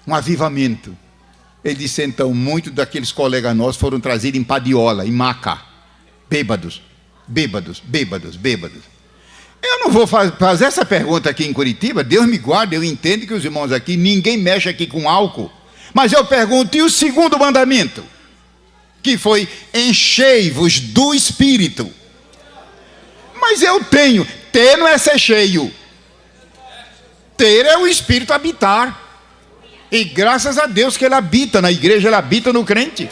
um avivamento. Ele disse: então, muitos daqueles colegas nossos foram trazidos em padiola, em maca, bêbados. Eu não vou fazer essa pergunta aqui em Curitiba, Deus me guarde, eu entendo que os irmãos aqui, ninguém mexe aqui com álcool, mas eu pergunto: e o segundo mandamento? Que foi: enchei-vos do Espírito. Mas eu tenho, ter não é ser cheio, ter é o Espírito habitar, e graças a Deus que ele habita na igreja, ele habita no crente.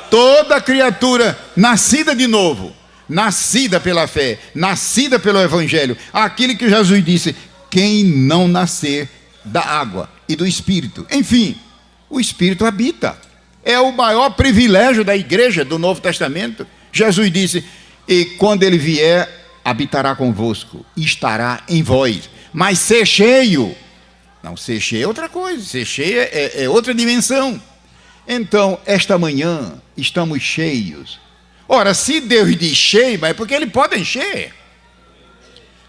Toda criatura nascida de novo, nascida pela fé, nascida pelo Evangelho, aquilo que Jesus disse: quem não nascer da água e do Espírito, enfim, o Espírito habita. É o maior privilégio da igreja do Novo Testamento. Jesus disse: e quando ele vier, habitará convosco, estará em vós. Mas ser cheio, não, ser cheio é outra coisa, ser cheio é outra dimensão. Então, esta manhã, estamos cheios. Ora, se Deus diz cheio, mas é porque ele pode encher.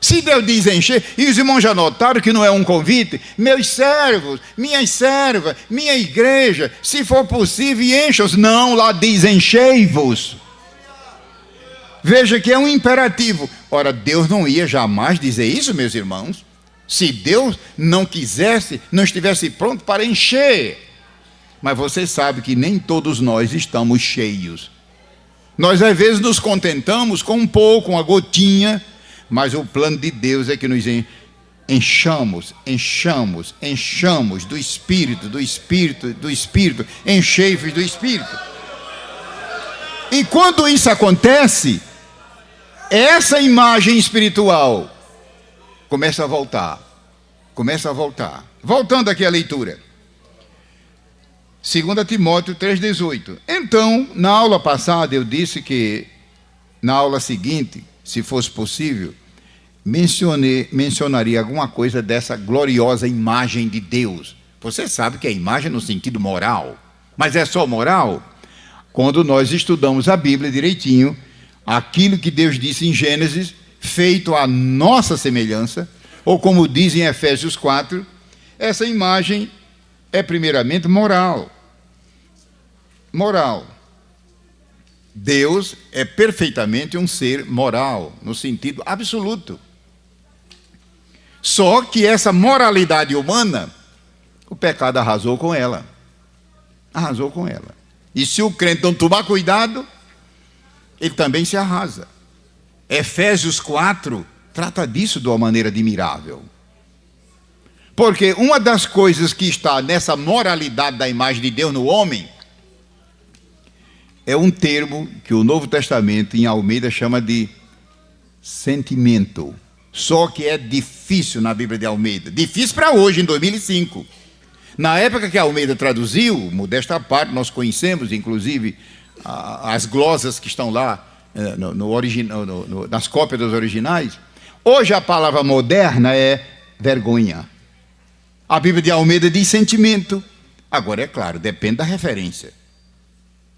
Se Deus diz encher, e os irmãos já notaram que não é um convite: meus servos, minhas servas, minha igreja, se for possível, encha-os. Não, lá diz enchei-vos. Veja que é um imperativo. Ora, Deus não ia jamais dizer isso, meus irmãos, se Deus não quisesse, não estivesse pronto para encher. Mas você sabe que nem todos nós estamos cheios. Nós às vezes nos contentamos com um pouco, uma gotinha, mas o plano de Deus é que nos enchamos do Espírito, enchei-vos do Espírito. E quando isso acontece, essa imagem espiritual começa a voltar. Voltando aqui à leitura. 2 Timóteo 3,18. Então, na aula passada eu disse que, na aula seguinte, se fosse possível, mencionaria alguma coisa dessa gloriosa imagem de Deus. Você sabe que é imagem no sentido moral, mas é só moral? Quando nós estudamos a Bíblia direitinho, aquilo que Deus disse em Gênesis, feito à nossa semelhança, ou como diz em Efésios 4, essa imagem é primeiramente moral. Deus é perfeitamente um ser moral, no sentido absoluto. Só que essa moralidade humana, o pecado arrasou com ela. E se o crente não tomar cuidado, ele também se arrasa. Efésios 4 trata disso de uma maneira admirável. Porque uma das coisas que está nessa moralidade da imagem de Deus no homem é um termo que o Novo Testamento, em Almeida, chama de sentimento. Só que é difícil na Bíblia de Almeida. Difícil para hoje, em 2005. Na época que a Almeida traduziu, modesta parte, nós conhecemos, inclusive, as glosas que estão lá nas cópias dos originais. Hoje a palavra moderna é vergonha. A Bíblia de Almeida diz sentimento. Agora, é claro, depende da referência.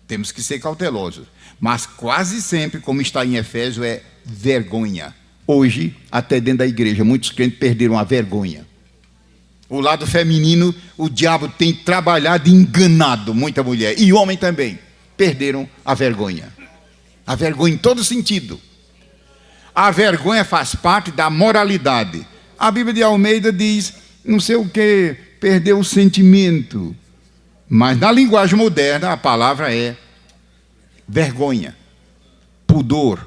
Temos que ser cautelosos. Mas quase sempre, como está em Efésios, é vergonha. Hoje, até dentro da igreja, muitos crentes perderam a vergonha. O lado feminino, o diabo tem trabalhado e enganado muita mulher. E homem também. Perderam a vergonha. A vergonha em todo sentido. A vergonha faz parte da moralidade. A Bíblia de Almeida diz, não sei o que, perdeu o sentimento. Mas na linguagem moderna, a palavra é vergonha, pudor,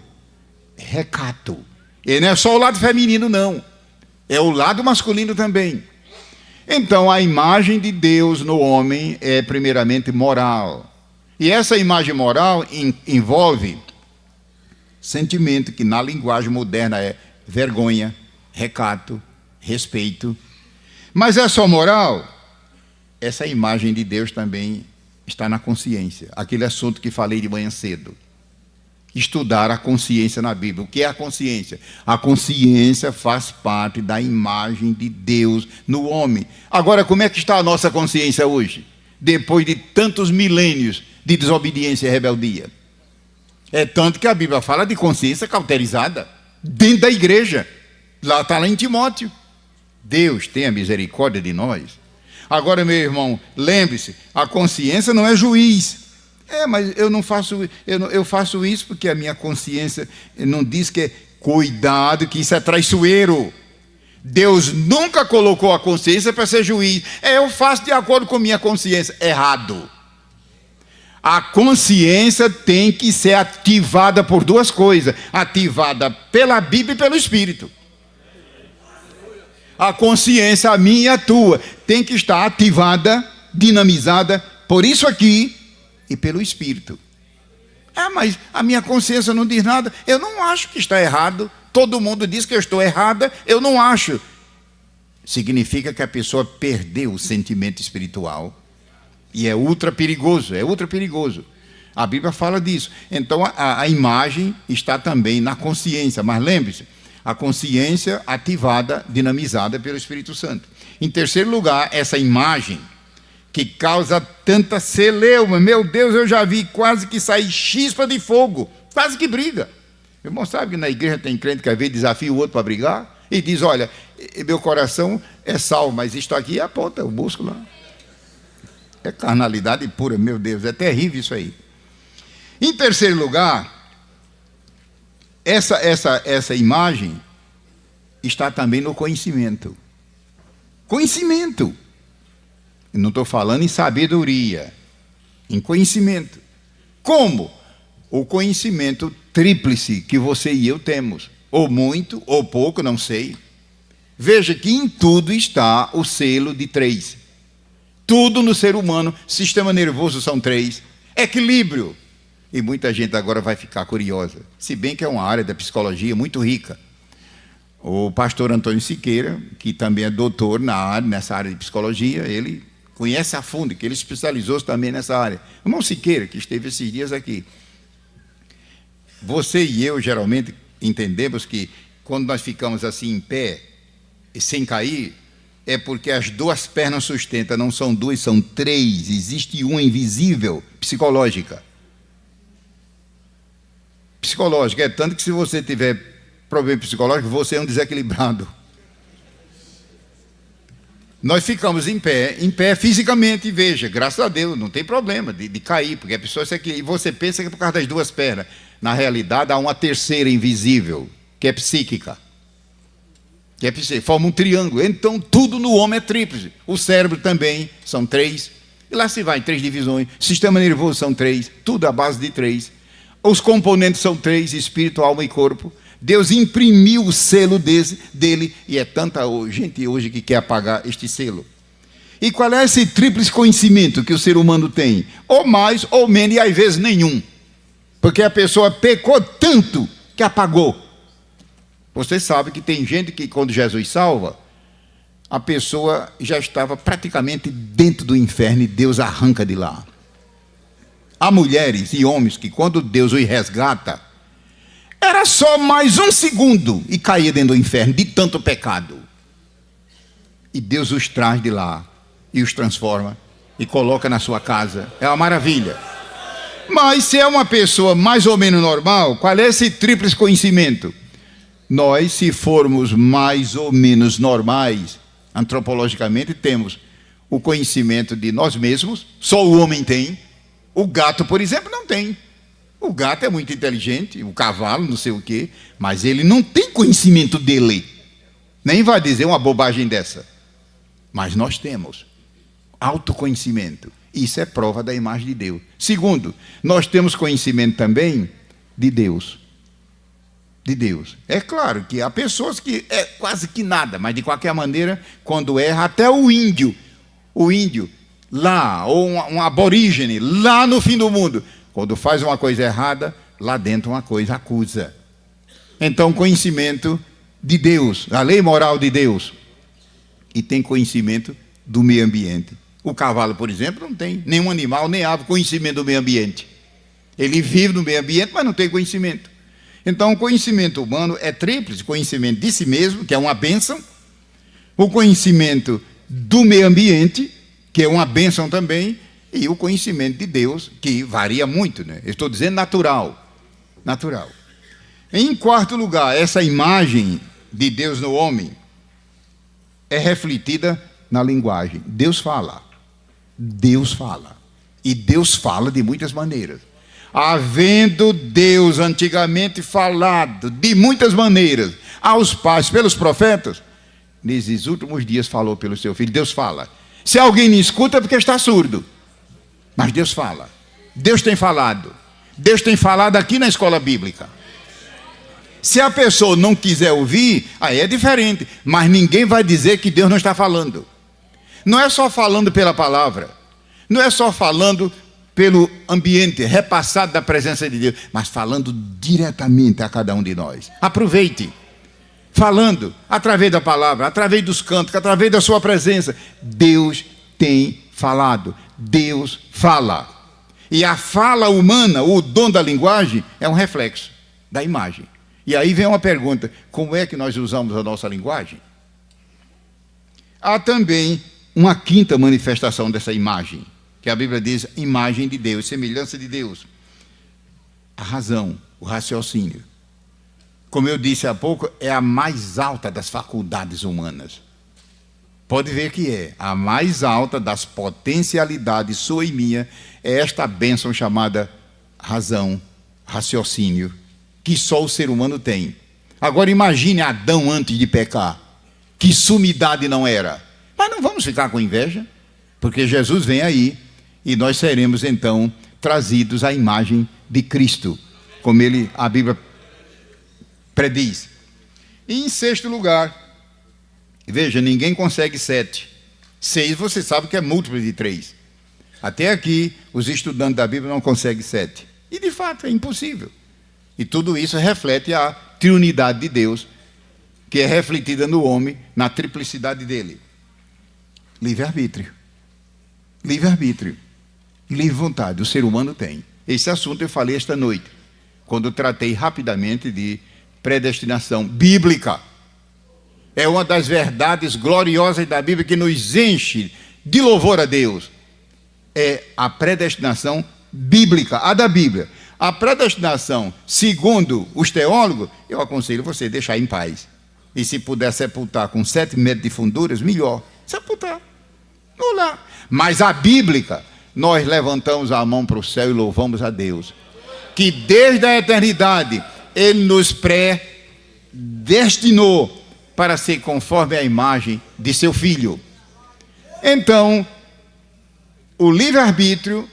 recato. E não é só o lado feminino, não. É o lado masculino também. Então, a imagem de Deus no homem é primeiramente moral. E essa imagem moral envolve sentimento, que na linguagem moderna é vergonha, recato, respeito. Mas é só moral? Essa imagem de Deus também está na consciência. Aquele assunto que falei de manhã cedo. Estudar a consciência na Bíblia. O que é a consciência? A consciência faz parte da imagem de Deus no homem. Agora, como é que está a nossa consciência hoje? Depois de tantos milênios de desobediência e rebeldia. É tanto que a Bíblia fala de consciência cauterizada dentro da igreja. Está lá em Timóteo. Deus tenha misericórdia de nós. Agora, meu irmão, lembre-se, a consciência não é juiz. Mas eu não faço, eu faço isso porque a minha consciência não diz que é cuidado, que isso é traiçoeiro. Deus nunca colocou a consciência para ser juiz. Eu faço de acordo com minha consciência. Errado. A consciência tem que ser ativada por duas coisas. Ativada pela Bíblia e pelo Espírito. A consciência, a minha e a tua, tem que estar ativada, dinamizada, por isso aqui e pelo Espírito. Mas a minha consciência não diz nada. Eu não acho que está errado. Todo mundo diz que eu estou errada. Eu não acho. Significa que a pessoa perdeu o sentimento espiritual. E é ultra perigoso, é ultra perigoso. A Bíblia fala disso. Então a imagem está também na consciência. Mas lembre-se, a consciência ativada, dinamizada pelo Espírito Santo. Em terceiro lugar, essa imagem que causa tanta celeuma. Meu Deus, eu já vi quase que sair chispa de fogo. Quase que briga. Meu irmão, sabe que na igreja tem crente que às vezes desafia o outro para brigar? E diz, olha, meu coração é salvo, mas isto aqui é a ponta, o músculo. É carnalidade pura, meu Deus, é terrível isso aí. Em terceiro lugar, essa imagem está também no conhecimento. Conhecimento. Eu não estou falando em sabedoria, em conhecimento. Como? O conhecimento tríplice que você e eu temos. Ou muito, ou pouco, não sei. Veja que em tudo está o selo de 3. Tudo no ser humano, sistema nervoso são 3. Equilíbrio. E muita gente agora vai ficar curiosa. Se bem que é uma área da psicologia muito rica. O pastor Antônio Siqueira, que também é doutor nessa área de psicologia, ele conhece a fundo, que ele especializou-se também nessa área. Irmão Siqueira, que esteve esses dias aqui. Você e eu, geralmente, entendemos que quando nós ficamos assim em pé, e sem cair, é porque as duas pernas sustentam, não são 2, são 3. Existe uma invisível, psicológica. Psicológica, é tanto que se você tiver problema psicológico, você é um desequilibrado. Nós ficamos em pé fisicamente, e veja, graças a Deus, não tem problema de cair, porque a pessoa e você pensa que é por causa das duas pernas. Na realidade, há uma terceira invisível, que é psíquica. Forma um triângulo. Então, tudo no homem é tríplice. O cérebro também são 3. E lá se vai, 3 divisões. Sistema nervoso são 3. Tudo à base de 3. Os componentes são 3, espírito, alma e corpo. Deus imprimiu o selo dele, e é tanta gente hoje que quer apagar este selo. E qual é esse tríplice conhecimento que o ser humano tem? Ou mais, ou menos, e às vezes nenhum. Porque a pessoa pecou tanto que apagou. Você sabe que tem gente que quando Jesus salva, a pessoa já estava praticamente dentro do inferno e Deus arranca de lá. Há mulheres e homens que quando Deus os resgata, Era só mais um segundo e caía dentro do inferno, de tanto pecado. E Deus os traz de lá e os transforma e coloca na sua casa. É uma maravilha. Mas se é uma pessoa mais ou menos normal, qual é esse tríplice conhecimento? Nós, se formos mais ou menos normais, antropologicamente, temos o conhecimento de nós mesmos, só o homem tem. O gato, por exemplo, não tem. O gato é muito inteligente, o cavalo, não sei o quê, mas ele não tem conhecimento dele. Nem vai dizer uma bobagem dessa. Mas nós temos autoconhecimento. Isso é prova da imagem de Deus. Segundo, nós temos conhecimento também de Deus. De Deus. É claro que há pessoas que é quase que nada, mas de qualquer maneira, quando erra, até o índio lá, ou um aborígene, lá no fim do mundo, quando faz uma coisa errada, lá dentro uma coisa acusa. Então, conhecimento de Deus, a lei moral de Deus. E tem conhecimento do meio ambiente. O cavalo, por exemplo, não tem nenhum animal, nem ave conhecimento do meio ambiente. Ele vive no meio ambiente, mas não tem conhecimento. Então, o conhecimento humano é tríplice: conhecimento de si mesmo, que é uma bênção, o conhecimento do meio ambiente, que é uma bênção também, e o conhecimento de Deus, que varia muito, né? Eu estou dizendo natural. Natural. Em quarto lugar, essa imagem de Deus no homem é refletida na linguagem. Deus fala. Deus fala. E Deus fala de muitas maneiras. Havendo Deus antigamente falado de muitas maneiras aos pais pelos profetas, nesses últimos dias falou pelo seu Filho. Deus fala. Se alguém não escuta é porque está surdo. Mas Deus fala. Deus tem falado. Deus tem falado aqui na escola bíblica. Se a pessoa não quiser ouvir, aí é diferente. Mas ninguém vai dizer que Deus não está falando. Não é só falando pela palavra. Não é só falando pelo ambiente repassado da presença de Deus, mas falando diretamente a cada um de nós. Aproveite. Falando através da palavra, através dos cantos, através da sua presença. Deus tem falado. Deus fala. E a fala humana, o dom da linguagem, é um reflexo da imagem. E aí vem uma pergunta: como é que nós usamos a nossa linguagem? Há também uma quinta manifestação dessa imagem, que a Bíblia diz imagem de Deus, semelhança de Deus. A razão, o raciocínio. Como eu disse há pouco, é a mais alta das faculdades humanas. Pode ver que é a mais alta das potencialidades, sua e minha, é esta bênção chamada razão, raciocínio, que só o ser humano tem. Agora imagine Adão antes de pecar, que sumidade não era. Mas não vamos ficar com inveja, porque Jesus vem aí e nós seremos então trazidos à imagem de Cristo, como a Bíblia prediz. E em sexto lugar, veja, ninguém consegue 7. 6 você sabe que é múltiplo de 3. Até aqui, os estudantes da Bíblia não conseguem 7. E de fato é impossível. E tudo isso reflete a triunidade de Deus, que é refletida no homem, na triplicidade dele. Livre-arbítrio. Livre-arbítrio. Livre vontade, o ser humano tem. Esse assunto eu falei esta noite, quando eu tratei rapidamente de predestinação bíblica. É uma das verdades gloriosas da Bíblia que nos enche de louvor a Deus. É a predestinação bíblica, a da Bíblia. A predestinação, segundo os teólogos, eu aconselho você a deixar em paz. E se puder sepultar com 7 metros de funduras, melhor. Sepultar. Vamos lá. Mas a bíblica, nós levantamos a mão para o céu e louvamos a Deus. Que desde a eternidade, Ele nos predestinou para ser conforme a imagem de seu Filho. Então, o livre-arbítrio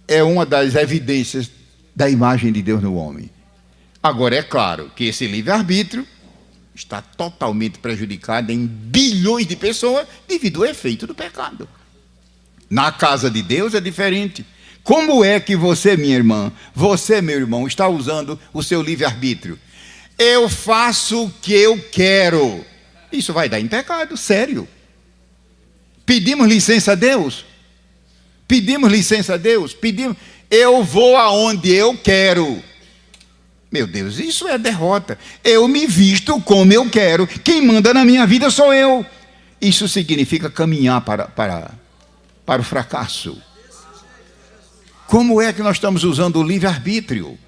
é uma das evidências da imagem de Deus no homem. Agora, é claro que esse livre-arbítrio está totalmente prejudicado em bilhões de pessoas devido ao efeito do pecado. Na casa de Deus é diferente. Como é que você, minha irmã, você, meu irmão, está usando o seu livre-arbítrio? Eu faço o que eu quero. Isso vai dar em pecado, sério. Pedimos licença a Deus. Pedimos licença a Deus. Eu vou aonde eu quero. Meu Deus, isso é derrota. Eu me visto como eu quero. Quem manda na minha vida sou eu. Isso significa caminhar para o fracasso. Como é que nós estamos usando o livre-arbítrio?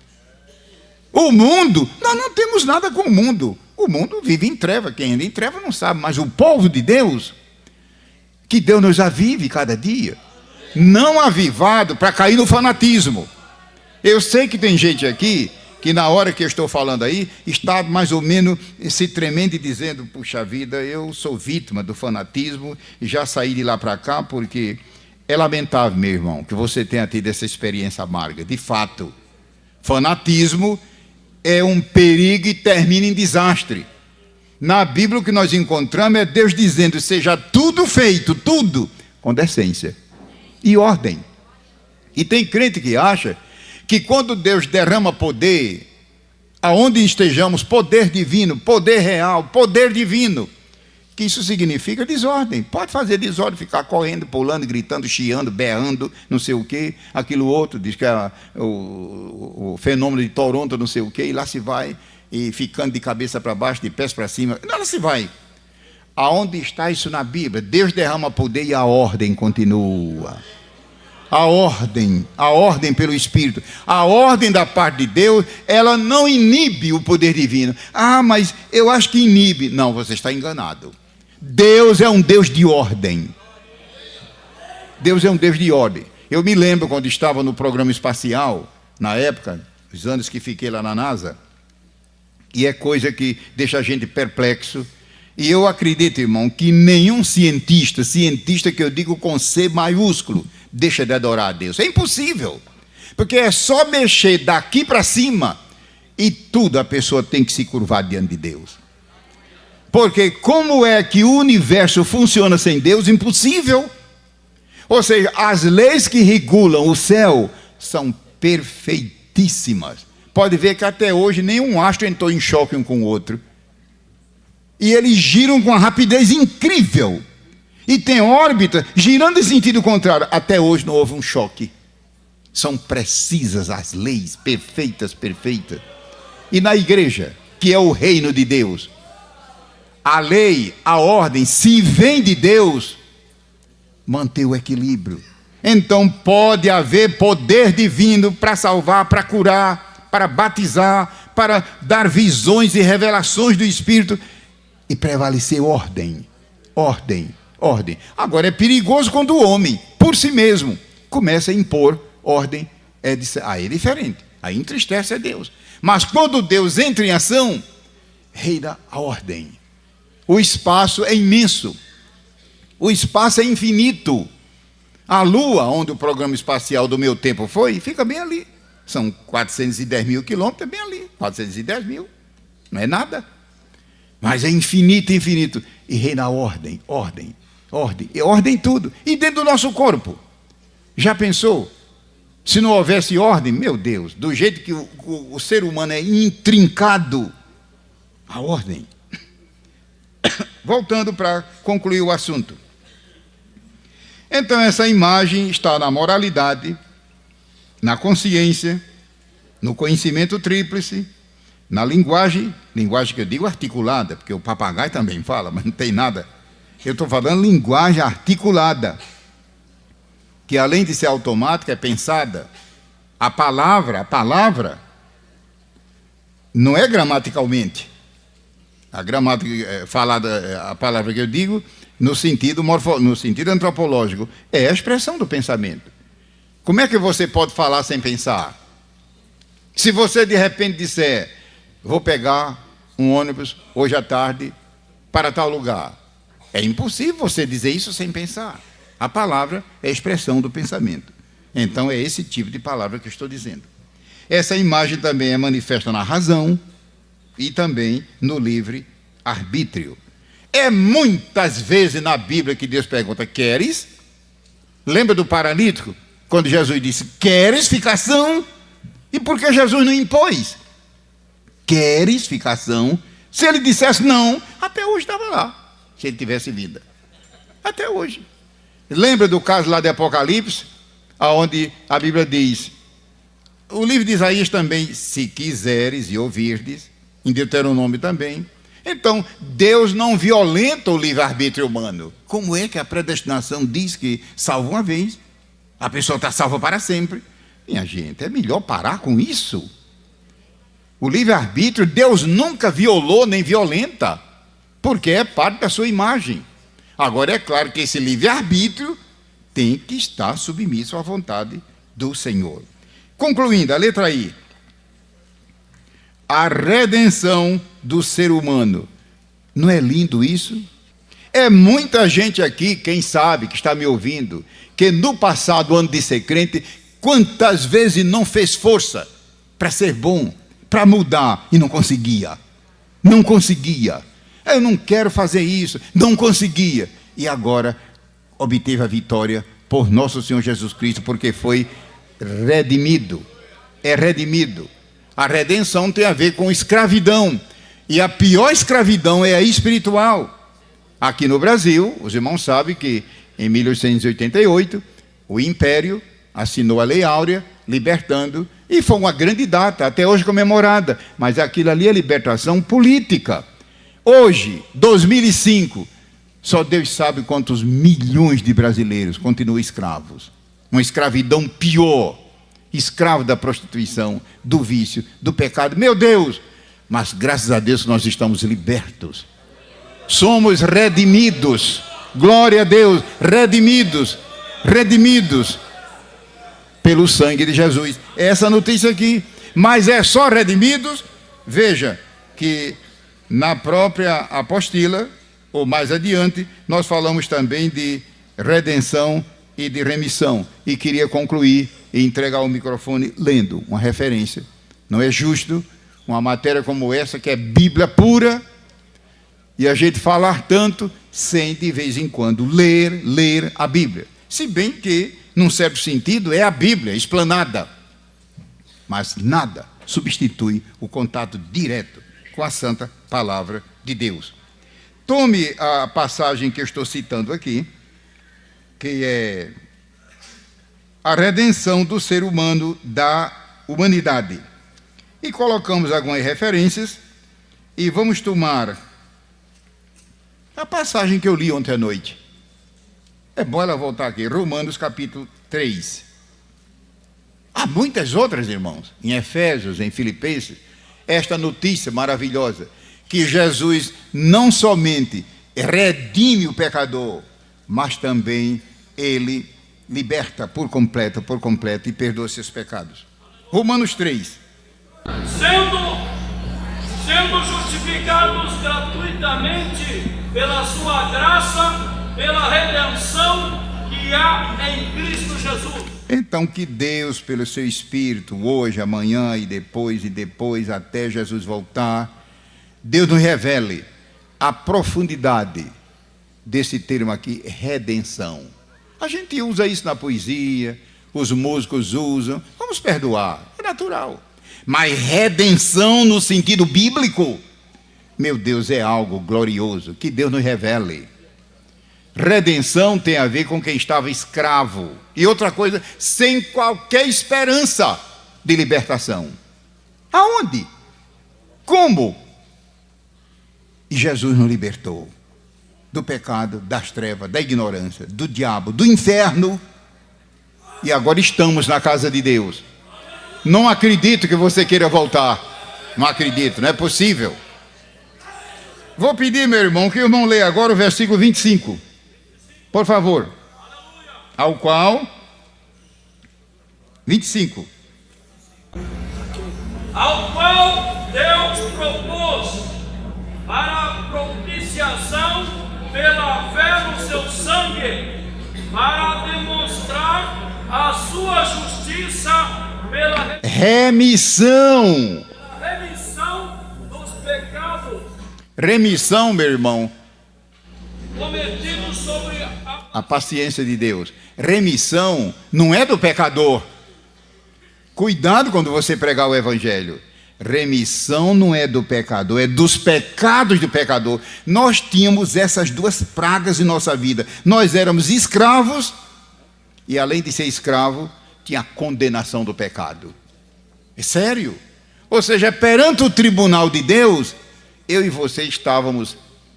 O mundo, nós não temos nada com o mundo. O mundo vive em treva. Quem anda em treva não sabe. Mas o povo de Deus, que Deus nos avive cada dia, não avivado para cair no fanatismo. Eu sei que tem gente aqui que na hora que eu estou falando aí, está mais ou menos se tremendo e dizendo, puxa vida, eu sou vítima do fanatismo e já saí de lá para cá, porque é lamentável, meu irmão, que você tenha tido essa experiência amarga. De fato, fanatismo é um perigo e termina em desastre. Na Bíblia o que nós encontramos é Deus dizendo, seja tudo feito, tudo, com decência e ordem. E tem crente que acha que quando Deus derrama poder, aonde estejamos, poder divino, poder real, poder divino, que isso significa desordem. Pode fazer desordem, ficar correndo, pulando, gritando, chiando, berrando, não sei o quê, aquilo outro, diz que é o fenômeno de Toronto, não sei o quê, e lá se vai, e ficando de cabeça para baixo, de pés para cima, lá se vai. Aonde está isso na Bíblia? Deus derrama poder e a ordem continua. A ordem pelo Espírito, a ordem da parte de Deus, ela não inibe o poder divino. Ah, mas eu acho que inibe. Não, você está enganado. Deus é um Deus de ordem. Deus é um Deus de ordem. Eu me lembro quando estava no programa espacial, na época, os anos que fiquei lá na NASA, e é coisa que deixa a gente perplexo. E eu acredito, irmão, que nenhum cientista que eu digo com C maiúsculo, deixa de adorar a Deus. É impossível. Porque é só mexer daqui para cima e tudo a pessoa tem que se curvar diante de Deus. Porque como é que o universo funciona sem Deus? Impossível. Ou seja, as leis que regulam o céu são perfeitíssimas. Pode ver que até hoje nenhum astro entrou em choque um com o outro. E eles giram com uma rapidez incrível. E tem órbita girando em sentido contrário. Até hoje não houve um choque. São precisas as leis, perfeitas. E na igreja, que é o reino de Deus, a lei, a ordem, se vem de Deus, manter o equilíbrio. Então pode haver poder divino para salvar, para curar, para batizar, para dar visões e revelações do Espírito, e prevalecer ordem. Agora é perigoso quando o homem, por si mesmo, começa a impor ordem. Aí é diferente, aí entristece a Deus. Mas quando Deus entra em ação, reina a ordem. O espaço é imenso, o espaço é infinito. A Lua, onde o programa espacial do meu tempo foi, fica bem ali. São 410 mil quilômetros, é bem ali, 410 mil, não é nada. Mas é infinito. E reina a ordem em tudo. E dentro do nosso corpo. Já pensou? Se não houvesse ordem, meu Deus, do jeito que o ser humano é intrincado, a ordem. Voltando para concluir o assunto. Então essa imagem está na moralidade, na consciência, no conhecimento tríplice, na linguagem que eu digo articulada, porque o papagaio também fala, mas não tem nada. Eu estou falando linguagem articulada, que além de ser automática, é pensada. A palavra, não é gramaticalmente. A gramática falada, a palavra que eu digo, no sentido antropológico, é a expressão do pensamento. Como é que você pode falar sem pensar? Se você de repente disser, vou pegar um ônibus hoje à tarde para tal lugar. É impossível você dizer isso sem pensar. A palavra é a expressão do pensamento. Então é esse tipo de palavra que eu estou dizendo. Essa imagem também é manifesta na razão e também no livre-arbítrio. É muitas vezes na Bíblia que Deus pergunta, queres? Lembra do paralítico? Quando Jesus disse, queres ficar são? E por que Jesus não impôs? Queres ficar são? Se ele dissesse não, até hoje estava lá, se ele tivesse vida. Até hoje. Lembra do caso lá de Apocalipse, onde a Bíblia diz, O livro de Isaías também, se quiseres e ouvirdes, em Deuteronômio também. Então, Deus não violenta o livre-arbítrio humano. Como é que a predestinação diz que salva uma vez, a pessoa está salva para sempre? Minha gente, é melhor parar com isso. O livre-arbítrio, Deus nunca violou nem violenta, porque é parte da sua imagem. Agora, é claro que esse livre-arbítrio tem que estar submisso à vontade do Senhor. Concluindo, a letra I. A redenção do ser humano. Não é lindo isso? É muita gente aqui, quem sabe, que está me ouvindo, que no passado, ano de ser crente, quantas vezes não fez força para ser bom, para mudar, e não conseguia. Não conseguia. Eu não quero fazer isso, não conseguia. E agora obteve a vitória por nosso Senhor Jesus Cristo, porque foi redimido. É redimido. A redenção tem a ver com escravidão. E a pior escravidão é a espiritual. Aqui no Brasil, os irmãos sabem que em 1888, o Império assinou a Lei Áurea, libertando, e foi uma grande data, até hoje comemorada. Mas aquilo ali é libertação política. Hoje, 2005, só Deus sabe quantos milhões de brasileiros continuam escravos. Uma escravidão pior. Escravo da prostituição, do vício, do pecado. Meu Deus! Mas graças a Deus nós estamos libertos. Somos redimidos. Glória a Deus. Redimidos. Redimidos pelo sangue de Jesus. Essa notícia aqui. Mas é só redimidos? Veja que na própria apostila, ou mais adiante, nós falamos também de redenção e de remissão. E queria concluir e entregar o microfone lendo uma referência. Não é justo uma matéria como essa, que é Bíblia pura, e a gente falar tanto sem, de vez em quando, ler a Bíblia. Se bem que, num certo sentido, é a Bíblia explanada. Mas nada substitui o contato direto com a santa palavra de Deus. Tome a passagem que eu estou citando aqui, que é a redenção do ser humano da humanidade. E colocamos algumas referências e vamos tomar a passagem que eu li ontem à noite. É bom ela voltar aqui, Romanos capítulo 3. Há muitas outras, irmãos, em Efésios, em Filipenses, esta notícia maravilhosa, que Jesus não somente redime o pecador, mas também ele liberta por completo e perdoa seus pecados. Romanos 3. Sendo justificados gratuitamente pela sua graça, pela redenção que há em Cristo Jesus. Então que Deus, pelo seu Espírito, hoje, amanhã e depois, até Jesus voltar, Deus nos revele a profundidade desse termo aqui, redenção. A gente usa isso na poesia, os músicos usam, vamos perdoar, é natural. Mas redenção no sentido bíblico, meu Deus, é algo glorioso, que Deus nos revele. Redenção tem a ver com quem estava escravo. E outra coisa, sem qualquer esperança de libertação. Aonde? Como? E Jesus nos libertou do pecado, das trevas, da ignorância, do diabo, do inferno. E agora estamos na casa de Deus. Não acredito que você queira voltar. Não acredito, não é possível. Vou pedir, meu irmão, que o irmão leia agora o versículo 25. Por favor. Ao qual 25. Ao qual Deus propôs para a propiciação pela fé no seu sangue, para demonstrar a sua justiça pela remissão dos pecados. Remissão, meu irmão, cometidos sobre a paciência de Deus. Remissão não é do pecador. Cuidado quando você pregar o evangelho. Remissão não é do pecador, é dos pecados do pecador. Nós tínhamos essas duas pragas em nossa vida. Nós éramos escravos e, além de ser escravo, tinha a condenação do pecado. É sério. Ou seja, perante o tribunal de Deus, eu e você estávamos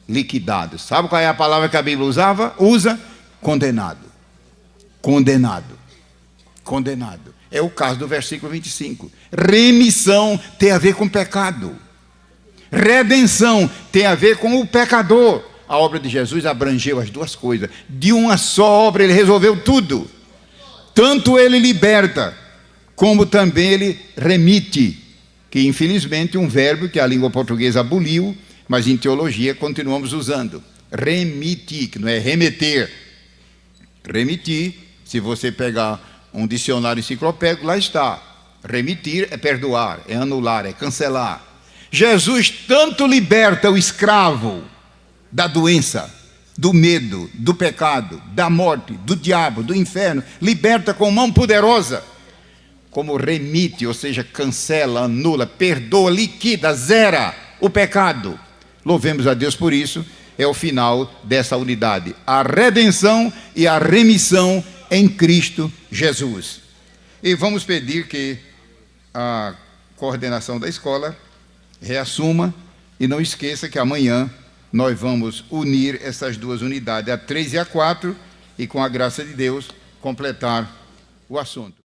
liquidados. Sabe qual é a palavra que a Bíblia usa? Condenado. Condenado. Condenado. É o caso do versículo 25. Remissão tem a ver com pecado. Redenção tem a ver com o pecador. A obra de Jesus abrangeu as duas coisas. De uma só obra ele resolveu tudo. Tanto ele liberta, como também ele remite, que infelizmente é um verbo que a língua portuguesa aboliu, mas em teologia continuamos usando. Remitir, que não é remeter. Remitir, se você pegar um dicionário enciclopédico, lá está. Remitir é perdoar, é anular, é cancelar. Jesus tanto liberta o escravo da doença, do medo, do pecado, da morte, do diabo, do inferno, liberta com mão poderosa, como remite, ou seja, cancela, anula, perdoa, liquida, zera o pecado. Louvemos a Deus por isso. É o final dessa unidade, a redenção e a remissão em Cristo Jesus. E vamos pedir que a coordenação da escola reassuma e não esqueça que amanhã nós vamos unir essas duas unidades, a 3 e a 4, e com a graça de Deus completar o assunto.